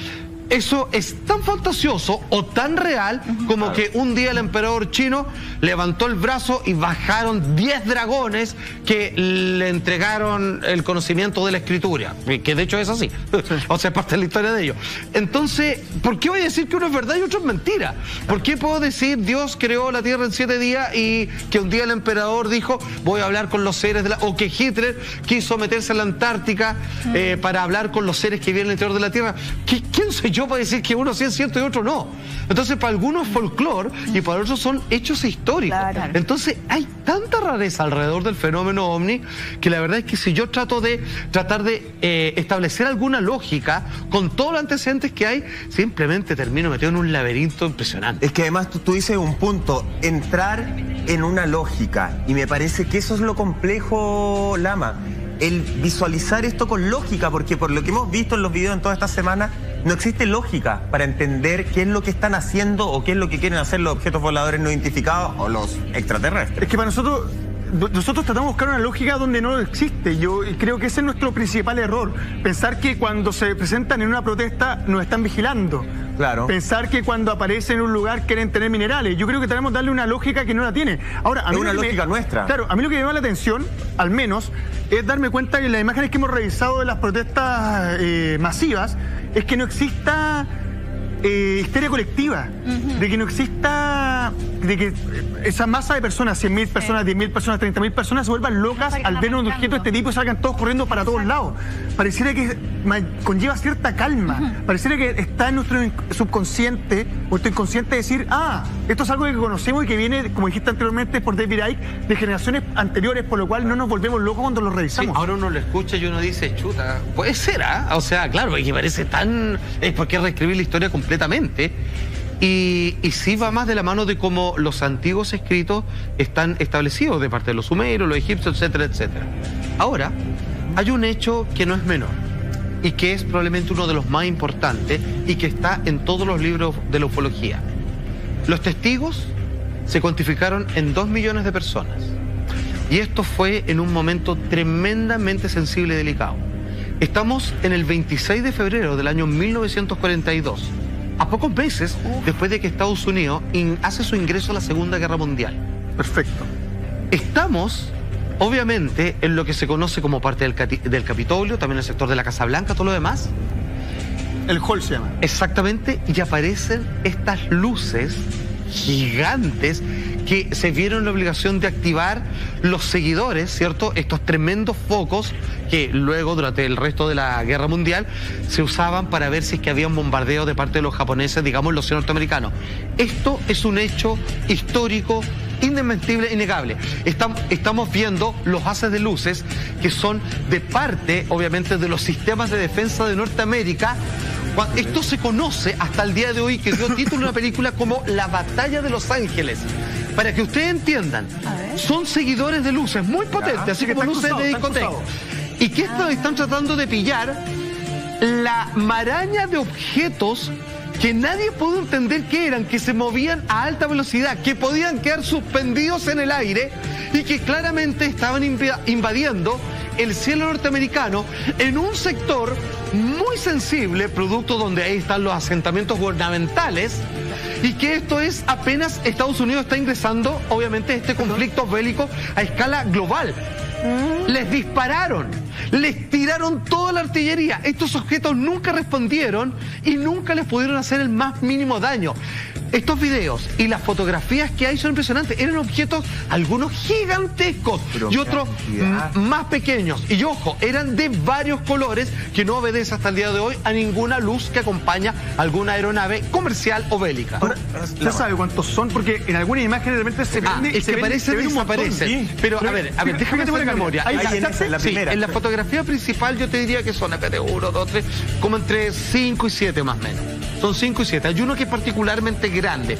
Eso es tan fantasioso o tan real como que un día el emperador chino levantó el brazo y bajaron 10 dragones que le entregaron el conocimiento de la escritura, que de hecho es así, o sea, es parte de la historia de ellos. Entonces, ¿por qué voy a decir que uno es verdad y otro es mentira? ¿Por qué puedo decir Dios creó la tierra en 7 días y que un día el emperador dijo voy a hablar con los seres de la... o que Hitler quiso meterse a la Antártica para hablar con los seres que viven en el interior de la tierra? ¿Quién soy yo para decir que uno sí es cierto y otro no? Entonces, para algunos es folclore y para otros son hechos históricos. Claro. Entonces, hay tanta rareza alrededor del fenómeno ovni que la verdad es que si yo tratar de establecer alguna lógica con todos los antecedentes que hay, simplemente termino metido en un laberinto impresionante.
Es que además tú dices un punto, entrar en una lógica, y me parece que eso es lo complejo, Lama, el visualizar esto con lógica, porque por lo que hemos visto en los videos en toda esta semana, no existe lógica para entender qué es lo que están haciendo o qué es lo que quieren hacer los objetos voladores no identificados o los extraterrestres.
Es que para nosotros tratamos de buscar una lógica donde no existe. Yo creo que ese es nuestro principal error. Pensar que cuando se presentan en una protesta nos están vigilando.
Claro.
Pensar que cuando aparecen en un lugar quieren tener minerales. Yo creo que tenemos que darle una lógica que no la tiene. Ahora, a mí
es una lógica nuestra.
Claro, a mí lo que me llama la atención, al menos, es darme cuenta que las imágenes que hemos revisado de las protestas masivas es que no exista histeria colectiva, de que no exista, de que esa masa de personas, 100.000 personas, 10.000 personas, 30.000 personas se vuelvan locas al ver un objeto de este tipo y salgan todos corriendo para todos lados. Pareciera que conlleva cierta calma, pareciera que está en nuestro subconsciente, nuestro inconsciente decir, esto es algo que conocemos y que viene, como dijiste anteriormente, por David Icke, de generaciones anteriores, por lo cual no nos volvemos locos cuando lo revisamos.
Sí, ahora uno lo escucha y uno dice, chuta, puede ser, O sea, claro, que parece tan... Es porque reescribir la historia completamente. Y sí va más de la mano de cómo los antiguos escritos están establecidos de parte de los sumerios, los egipcios, etcétera, etcétera. Ahora, hay un hecho que no es menor y que es probablemente uno de los más importantes y que está en todos los libros de la ufología. Los testigos se cuantificaron en 2 millones de personas. Y esto fue en un momento tremendamente sensible y delicado. Estamos en el 26 de febrero del año 1942. A pocos meses después de que Estados Unidos hace su ingreso a la Segunda Guerra Mundial.
Perfecto.
Estamos, obviamente, en lo que se conoce como parte del Capitolio, también el sector de la Casa Blanca, todo lo demás.
El hall se llama.
Exactamente, y aparecen estas luces gigantes que se vieron la obligación de activar los seguidores, ¿cierto? Estos tremendos focos que luego, durante el resto de la Guerra Mundial, se usaban para ver si es que había un bombardeo de parte de los japoneses, digamos, los norteamericanos. Esto es un hecho histórico indesmentible, innegable. Estamos viendo los haces de luces que son de parte, obviamente, de los sistemas de defensa de Norteamérica. Esto se conoce hasta el día de hoy, que dio título a una película como La Batalla de Los Ángeles. Para que ustedes entiendan, son seguidores de luces muy potentes, así como luces de discoteca. Y que estos están tratando de pillar la maraña de objetos que nadie pudo entender qué eran, que se movían a alta velocidad, que podían quedar suspendidos en el aire y que claramente estaban invadiendo el cielo norteamericano en un sector muy sensible, producto donde ahí están los asentamientos gubernamentales, y que esto es apenas Estados Unidos está ingresando, obviamente, a este conflicto bélico a escala global. Les dispararon, les tiraron toda la artillería. Estos objetos nunca respondieron y nunca les pudieron hacer el más mínimo daño. Estos videos y las fotografías que hay son impresionantes. Eran objetos, algunos gigantescos y otros más pequeños. Y ojo, eran de varios colores, que no obedece hasta el día de hoy a ninguna luz que acompaña alguna aeronave comercial o bélica.
Ahora, ¿usted sabe cuántos son? Porque en algunas imágenes de repente se ven,
es que aparecen y desaparecen. Sí. Pero a ver, déjame hacer memoria. En la fotografía principal yo te diría que son 1, 2, 3, como entre 5 y 7 más o menos. Son 5 y 7. Hay uno que es particularmente grande,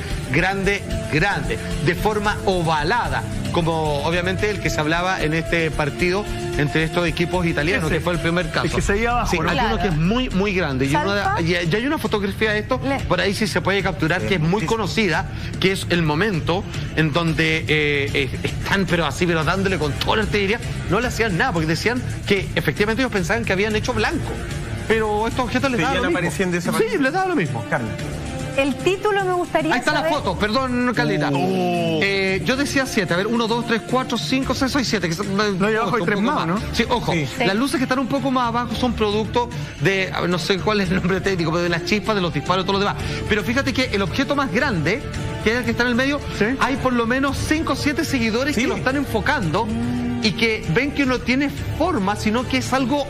de forma ovalada, como obviamente el que se hablaba en este partido entre estos equipos italianos, que fue el primer caso.
El que se veía abajo,
sí, ¿no? Hay uno que es muy, muy grande. Y hay una fotografía de esto, por ahí sí se puede capturar, que es muy conocida, que es el momento en donde están, pero dándole con toda la artillería. No le hacían nada, porque decían que efectivamente ellos pensaban que habían hecho blanco. Pero estos objetos les daban lo mismo. Sí, les daba lo mismo.
Carla. El título me gustaría
Ahí está
saber...
la foto, perdón, Carlita. Yo decía 7, a ver, 1, 2, 3, 4, 5, 6, 7.
No, y abajo hay 3 más, ¿no?
Sí, ojo, las luces que están un poco más abajo son producto de, a ver, no sé cuál es el nombre técnico, pero de las chispas, de los disparos y todo lo demás. Pero fíjate que el objeto más grande, que es el que está en el medio, hay por lo menos 5 o 7 seguidores que lo están enfocando y que ven que no tiene forma, sino que es algo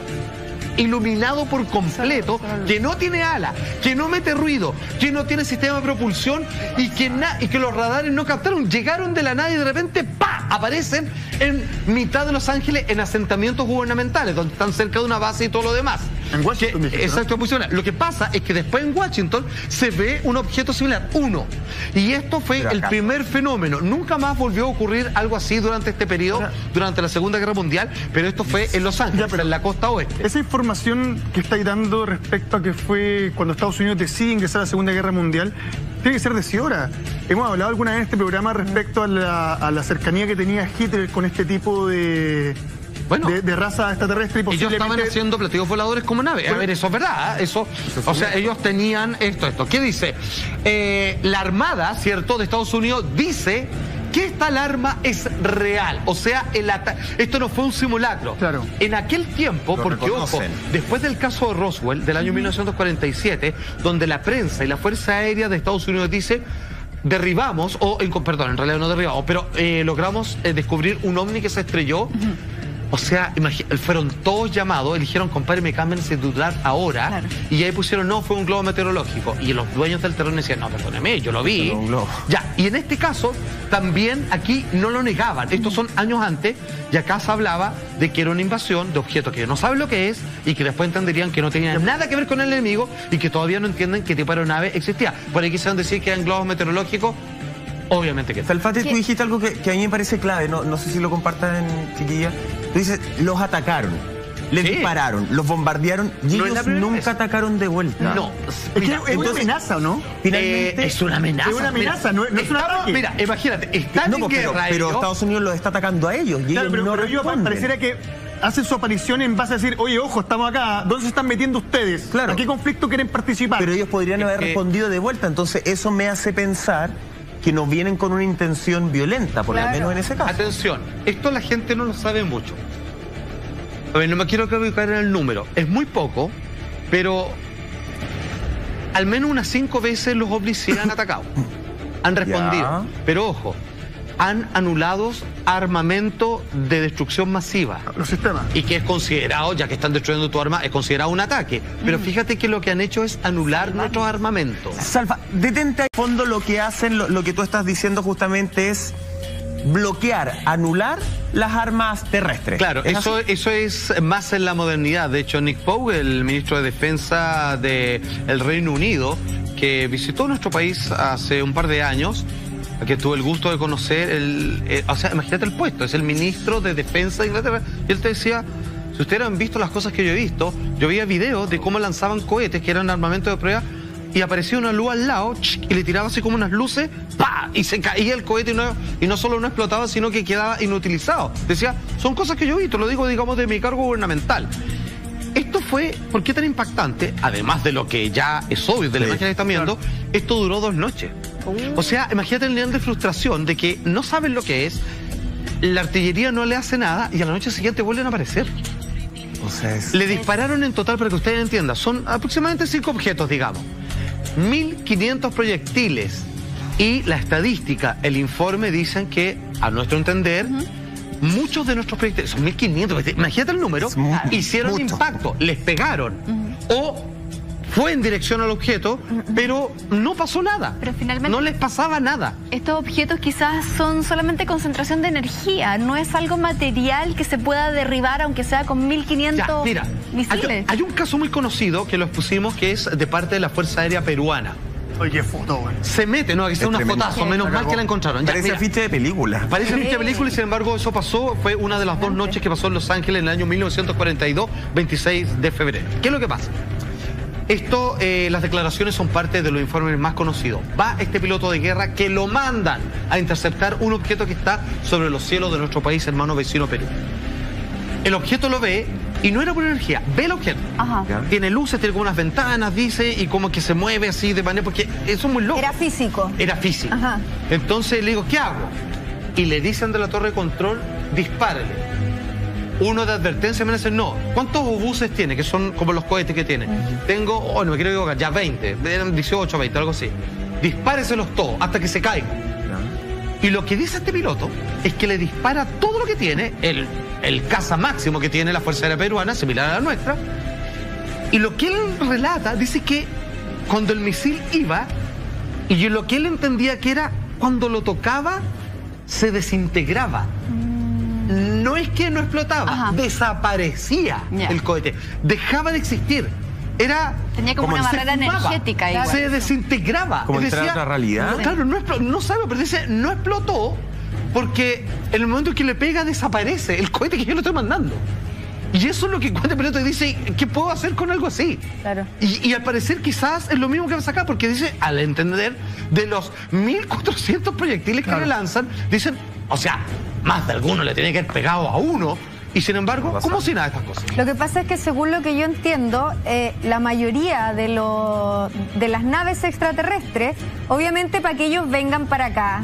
iluminado por completo, que no tiene ala, que no mete ruido, que no tiene sistema de propulsión y que los radares no captaron. Llegaron de la nada y de repente ¡pa! Aparecen en mitad de Los Ángeles, en asentamientos gubernamentales, donde están cerca de una base y todo lo demás.
En Washington,
exacto, funciona. Lo que pasa es que después en Washington se ve un objeto similar, uno. Y esto fue el primer fenómeno. Nunca más volvió a ocurrir algo así durante este periodo, durante la Segunda Guerra Mundial, pero esto fue en Los Ángeles, en la costa oeste.
Esa información que estáis dando respecto a que fue cuando Estados Unidos decide ingresar a la Segunda Guerra Mundial, tiene que ser decidora. Hemos hablado alguna vez en este programa respecto a la cercanía que tenía Hitler con este tipo de raza extraterrestre. Y
ellos estaban haciendo platillos voladores como naves. A ver, eso es verdad. O sea, ellos tenían esto. ¿Qué dice? La Armada, ¿cierto?, de Estados Unidos dice que esta alarma es real. O sea, esto no fue un simulacro.
Claro.
En aquel tiempo, porque ojo, después del caso de Roswell, del año 1947, donde la prensa y la Fuerza Aérea de Estados Unidos dice: derribamos, perdón, en realidad no derribamos, pero logramos descubrir un ovni que se estrelló. O sea, fueron todos llamados, eligieron, compadre, me cambian ese titular ahora. Claro. Y ahí pusieron, no, fue un globo meteorológico. Y los dueños del terreno decían, no, perdóneme, yo lo vi. Ya, y en este caso, también aquí no lo negaban. Estos son años antes, y acá se hablaba de que era una invasión de objetos que no saben lo que es, y que después entenderían que no tenía nada que ver con el enemigo, y que todavía no entienden qué tipo de aeronave existía. Por ahí quisieron decir que eran globos meteorológicos. Obviamente que sí.
Salfate, tú dijiste algo que a mí me parece clave, no sé si lo compartan, chiquilla. Tú dices, los atacaron, les dispararon, los bombardearon y ellos nunca atacaron de vuelta.
No.
Es una amenaza, ¿o no?
Finalmente, es una amenaza.
Es una amenaza, no es un ataque.
Mira, imagínate, están en guerra
pero Estados Unidos los está atacando a ellos y ellos no responden.
Pareciera que hacen su aparición en base a decir, oye, ojo, estamos acá, ¿dónde se están metiendo ustedes?
Claro.
¿A qué conflicto quieren participar?
Pero ellos podrían haber respondido de vuelta, entonces eso me hace pensar que no vienen con una intención violenta, por lo menos en ese caso.
Atención, esto la gente no lo sabe mucho. A ver, no me quiero ubicar en el número. Es muy poco, pero al menos unas 5 veces los ovnis se han atacado. Han respondido. Pero ojo, han anulado armamento de destrucción masiva.
Los sistemas.
Y que es considerado, ya que están destruyendo tu arma, es considerado un ataque. Pero fíjate que lo que han hecho es anular nuestros armamentos.
Salva, detente ahí. En fondo lo que hacen, lo que tú estás diciendo justamente es bloquear, anular las armas terrestres.
Claro, eso es más en la modernidad. De hecho, Nick Pogue, el ministro de Defensa del Reino Unido, que visitó nuestro país hace un par de años, que tuve el gusto de conocer, o sea, imagínate el puesto, es el ministro de Defensa de Inglaterra, y él te decía, si ustedes han visto las cosas que yo he visto, yo veía videos de cómo lanzaban cohetes, que eran armamento de prueba, y aparecía una luz al lado, y le tiraba así como unas luces, ¡pa! Y se caía el cohete, y no solo no explotaba, sino que quedaba inutilizado. Decía, son cosas que yo he visto, lo digo, digamos, de mi cargo gubernamental. Esto fue, ¿por qué tan impactante? Además de lo que ya es obvio de la imagen que están viendo, esto duró 2 noches. O sea, imagínate el nivel de frustración de que no saben lo que es, la artillería no le hace nada y a la noche siguiente vuelven a aparecer.
O sea,
le dispararon en total, para que ustedes entiendan, son aproximadamente 5 objetos, digamos. 1.500 proyectiles. Y la estadística, el informe dicen que, a nuestro entender, muchos de nuestros proyectiles, son 1.500, imagínate el número, hicieron impacto, les pegaron. O fue en dirección al objeto, pero no pasó nada.
Pero finalmente
no les pasaba nada.
Estos objetos quizás son solamente concentración de energía, no es algo material que se pueda derribar, aunque sea con 1.500 misiles.
Hay un caso muy conocido que lo expusimos, que es de parte de la Fuerza Aérea Peruana.
Oye, foto, güey.
Se mete, no, aquí está una fotazo, menos mal que la encontraron.
Parece afiche de película.
Parece afiche de película y sin embargo eso pasó, fue una de las 2 noches que pasó en Los Ángeles en el año 1942, 26 de febrero. ¿Qué es lo que pasa? Esto, las declaraciones son parte de los informes más conocidos. Va este piloto de guerra que lo mandan a interceptar un objeto que está sobre los cielos de nuestro país hermano vecino Perú. El objeto lo ve y no era por energía, ve el objeto. Tiene luces, tiene como unas ventanas, dice, y como que se mueve así de manera, porque eso es muy loco.
Era físico.
Era físico. Entonces le digo, ¿qué hago? Y le dicen de la torre de control, dispárele. Uno de advertencia me dice, no, ¿cuántos obuses tiene? Que son como los cohetes que tiene. Tengo, no me quiero equivocar, ya 20, eran 18, 20, algo así. Dispáreselos todos hasta que se caigan. Y lo que dice este piloto es que le dispara todo lo que tiene, el caza máximo que tiene la Fuerza Aérea Peruana, similar a la nuestra. Y lo que él relata, dice que cuando el misil iba, y lo que él entendía que era cuando lo tocaba, se desintegraba. No es que no explotaba, desaparecía el cohete, dejaba de existir.
Tenía como una barrera energética igual.
Se desintegraba.
Como entrar a otra realidad.
No, claro, no sabe, pero dice, no explotó porque en el momento en que le pega desaparece el cohete que yo le estoy mandando. Y eso es lo que cuenta el piloto y dice, ¿qué puedo hacer con algo así?
Claro.
Y al parecer quizás es lo mismo que va a sacar, porque dice, al entender, de los 1.400 proyectiles que le lanzan, dicen, o sea, más de alguno le tiene que haber pegado a uno, y sin embargo, ¿cómo si nada de estas cosas?
Lo que pasa es que según lo que yo entiendo, la mayoría de las naves extraterrestres, obviamente para que ellos vengan para acá,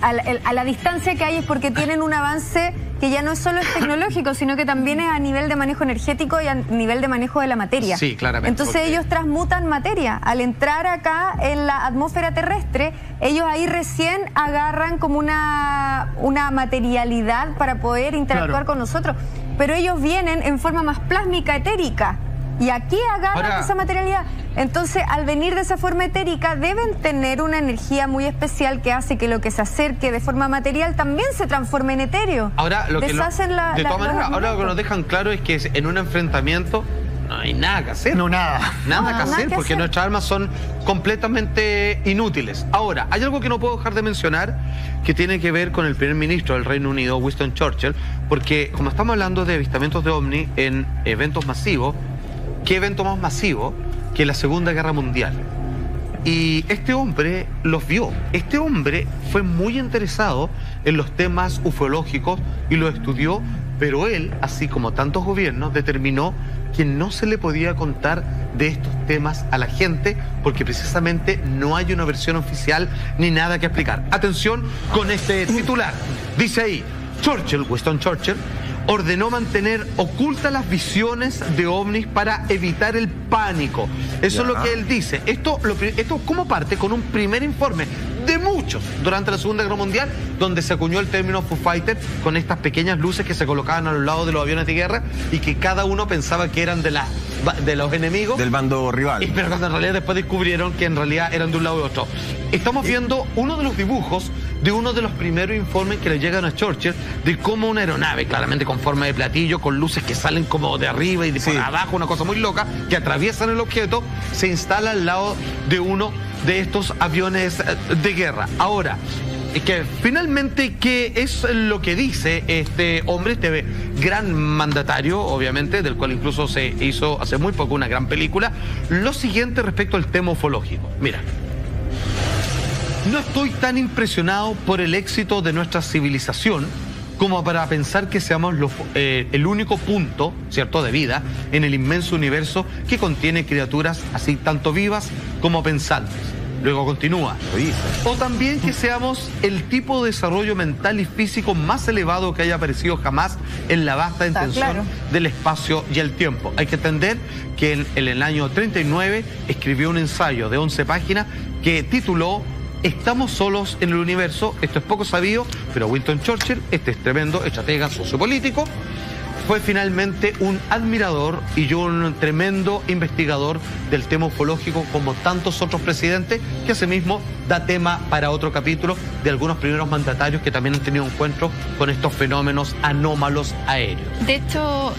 a la distancia que hay es porque tienen un avance que ya no es solo tecnológico, sino que también es a nivel de manejo energético y a nivel de manejo de la materia.
Sí, claramente.
Entonces ellos transmutan materia. Al entrar acá en la atmósfera terrestre, ellos ahí recién agarran como una materialidad para poder interactuar con nosotros. Pero ellos vienen en forma más plásmica, etérica. Y aquí agarran esa materialidad. Entonces, al venir de esa forma etérica, deben tener una energía muy especial que hace que lo que se acerque de forma material también se transforme en etéreo.
Ahora, lo que de todas maneras, ahora lo que nos dejan claro es que en un enfrentamiento no hay nada que hacer. Nada que hacer, porque nuestras armas son completamente inútiles. Ahora, hay algo que no puedo dejar de mencionar, que tiene que ver con el primer ministro del Reino Unido, Winston Churchill, porque como estamos hablando de avistamientos de ovni en eventos masivos, ¿qué evento más masivo que la Segunda Guerra Mundial? Y este hombre los vio. Este hombre fue muy interesado en los temas ufológicos y los estudió, pero él, así como tantos gobiernos, determinó que no se le podía contar de estos temas a la gente porque precisamente no hay una versión oficial ni nada que explicar. Atención con este titular. Dice ahí, Winston Churchill, ordenó mantener ocultas las visiones de ovnis para evitar el pánico. Eso es lo que él dice. Esto como parte con un primer informe de muchos durante la Segunda Guerra Mundial, donde se acuñó el término Foo Fighter con estas pequeñas luces que se colocaban a los lados de los aviones de guerra y que cada uno pensaba que eran de los enemigos.
Del bando rival.
Pero cuando en realidad después descubrieron que en realidad eran de un lado y otro. Estamos viendo uno de los dibujos de uno de los primeros informes que le llegan a Churchill de cómo una aeronave, claramente con forma de platillo, con luces que salen como de arriba y de por abajo, una cosa muy loca, que atraviesan el objeto, se instala al lado de uno de estos aviones de guerra. Ahora, que finalmente, ¿qué es lo que dice este hombre, este gran mandatario, obviamente, del cual incluso se hizo hace muy poco una gran película? Lo siguiente respecto al tema ufológico. Mira, no estoy tan impresionado por el éxito de nuestra civilización como para pensar que seamos el único punto, ¿cierto?, de vida en el inmenso universo que contiene criaturas así tanto vivas como pensantes. Luego continúa. O también que seamos el tipo de desarrollo mental y físico más elevado que haya aparecido jamás en la vasta extensión del espacio y el tiempo. Hay que entender que en el año 39 escribió un ensayo de 11 páginas que tituló "Estamos solos en el universo". Esto es poco sabido, pero Winston Churchill, este es tremendo estratega sociopolítico, fue finalmente un admirador y un tremendo investigador del tema ufológico, como tantos otros presidentes, que asimismo da tema para otro capítulo de algunos primeros mandatarios que también han tenido encuentros con estos fenómenos anómalos aéreos.
De hecho,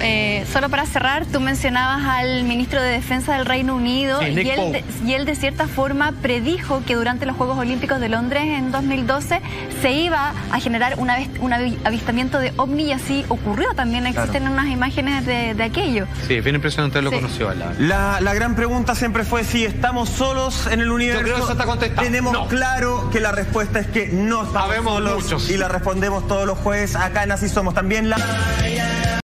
solo para cerrar, tú mencionabas al ministro de Defensa del Reino Unido, y él de cierta forma predijo que durante los Juegos Olímpicos de Londres en 2012 se iba a generar un avistamiento de ovni, y así ocurrió. También existen unas imágenes de aquello.
Sí, bien impresionante, lo conoció.
La gran pregunta siempre fue si estamos solos en el universo.
Yo creo que eso está contestado.
Tenemos claro que la respuesta es que no estamos solos, y la respondemos todos los jueves acá en Así Somos. También la...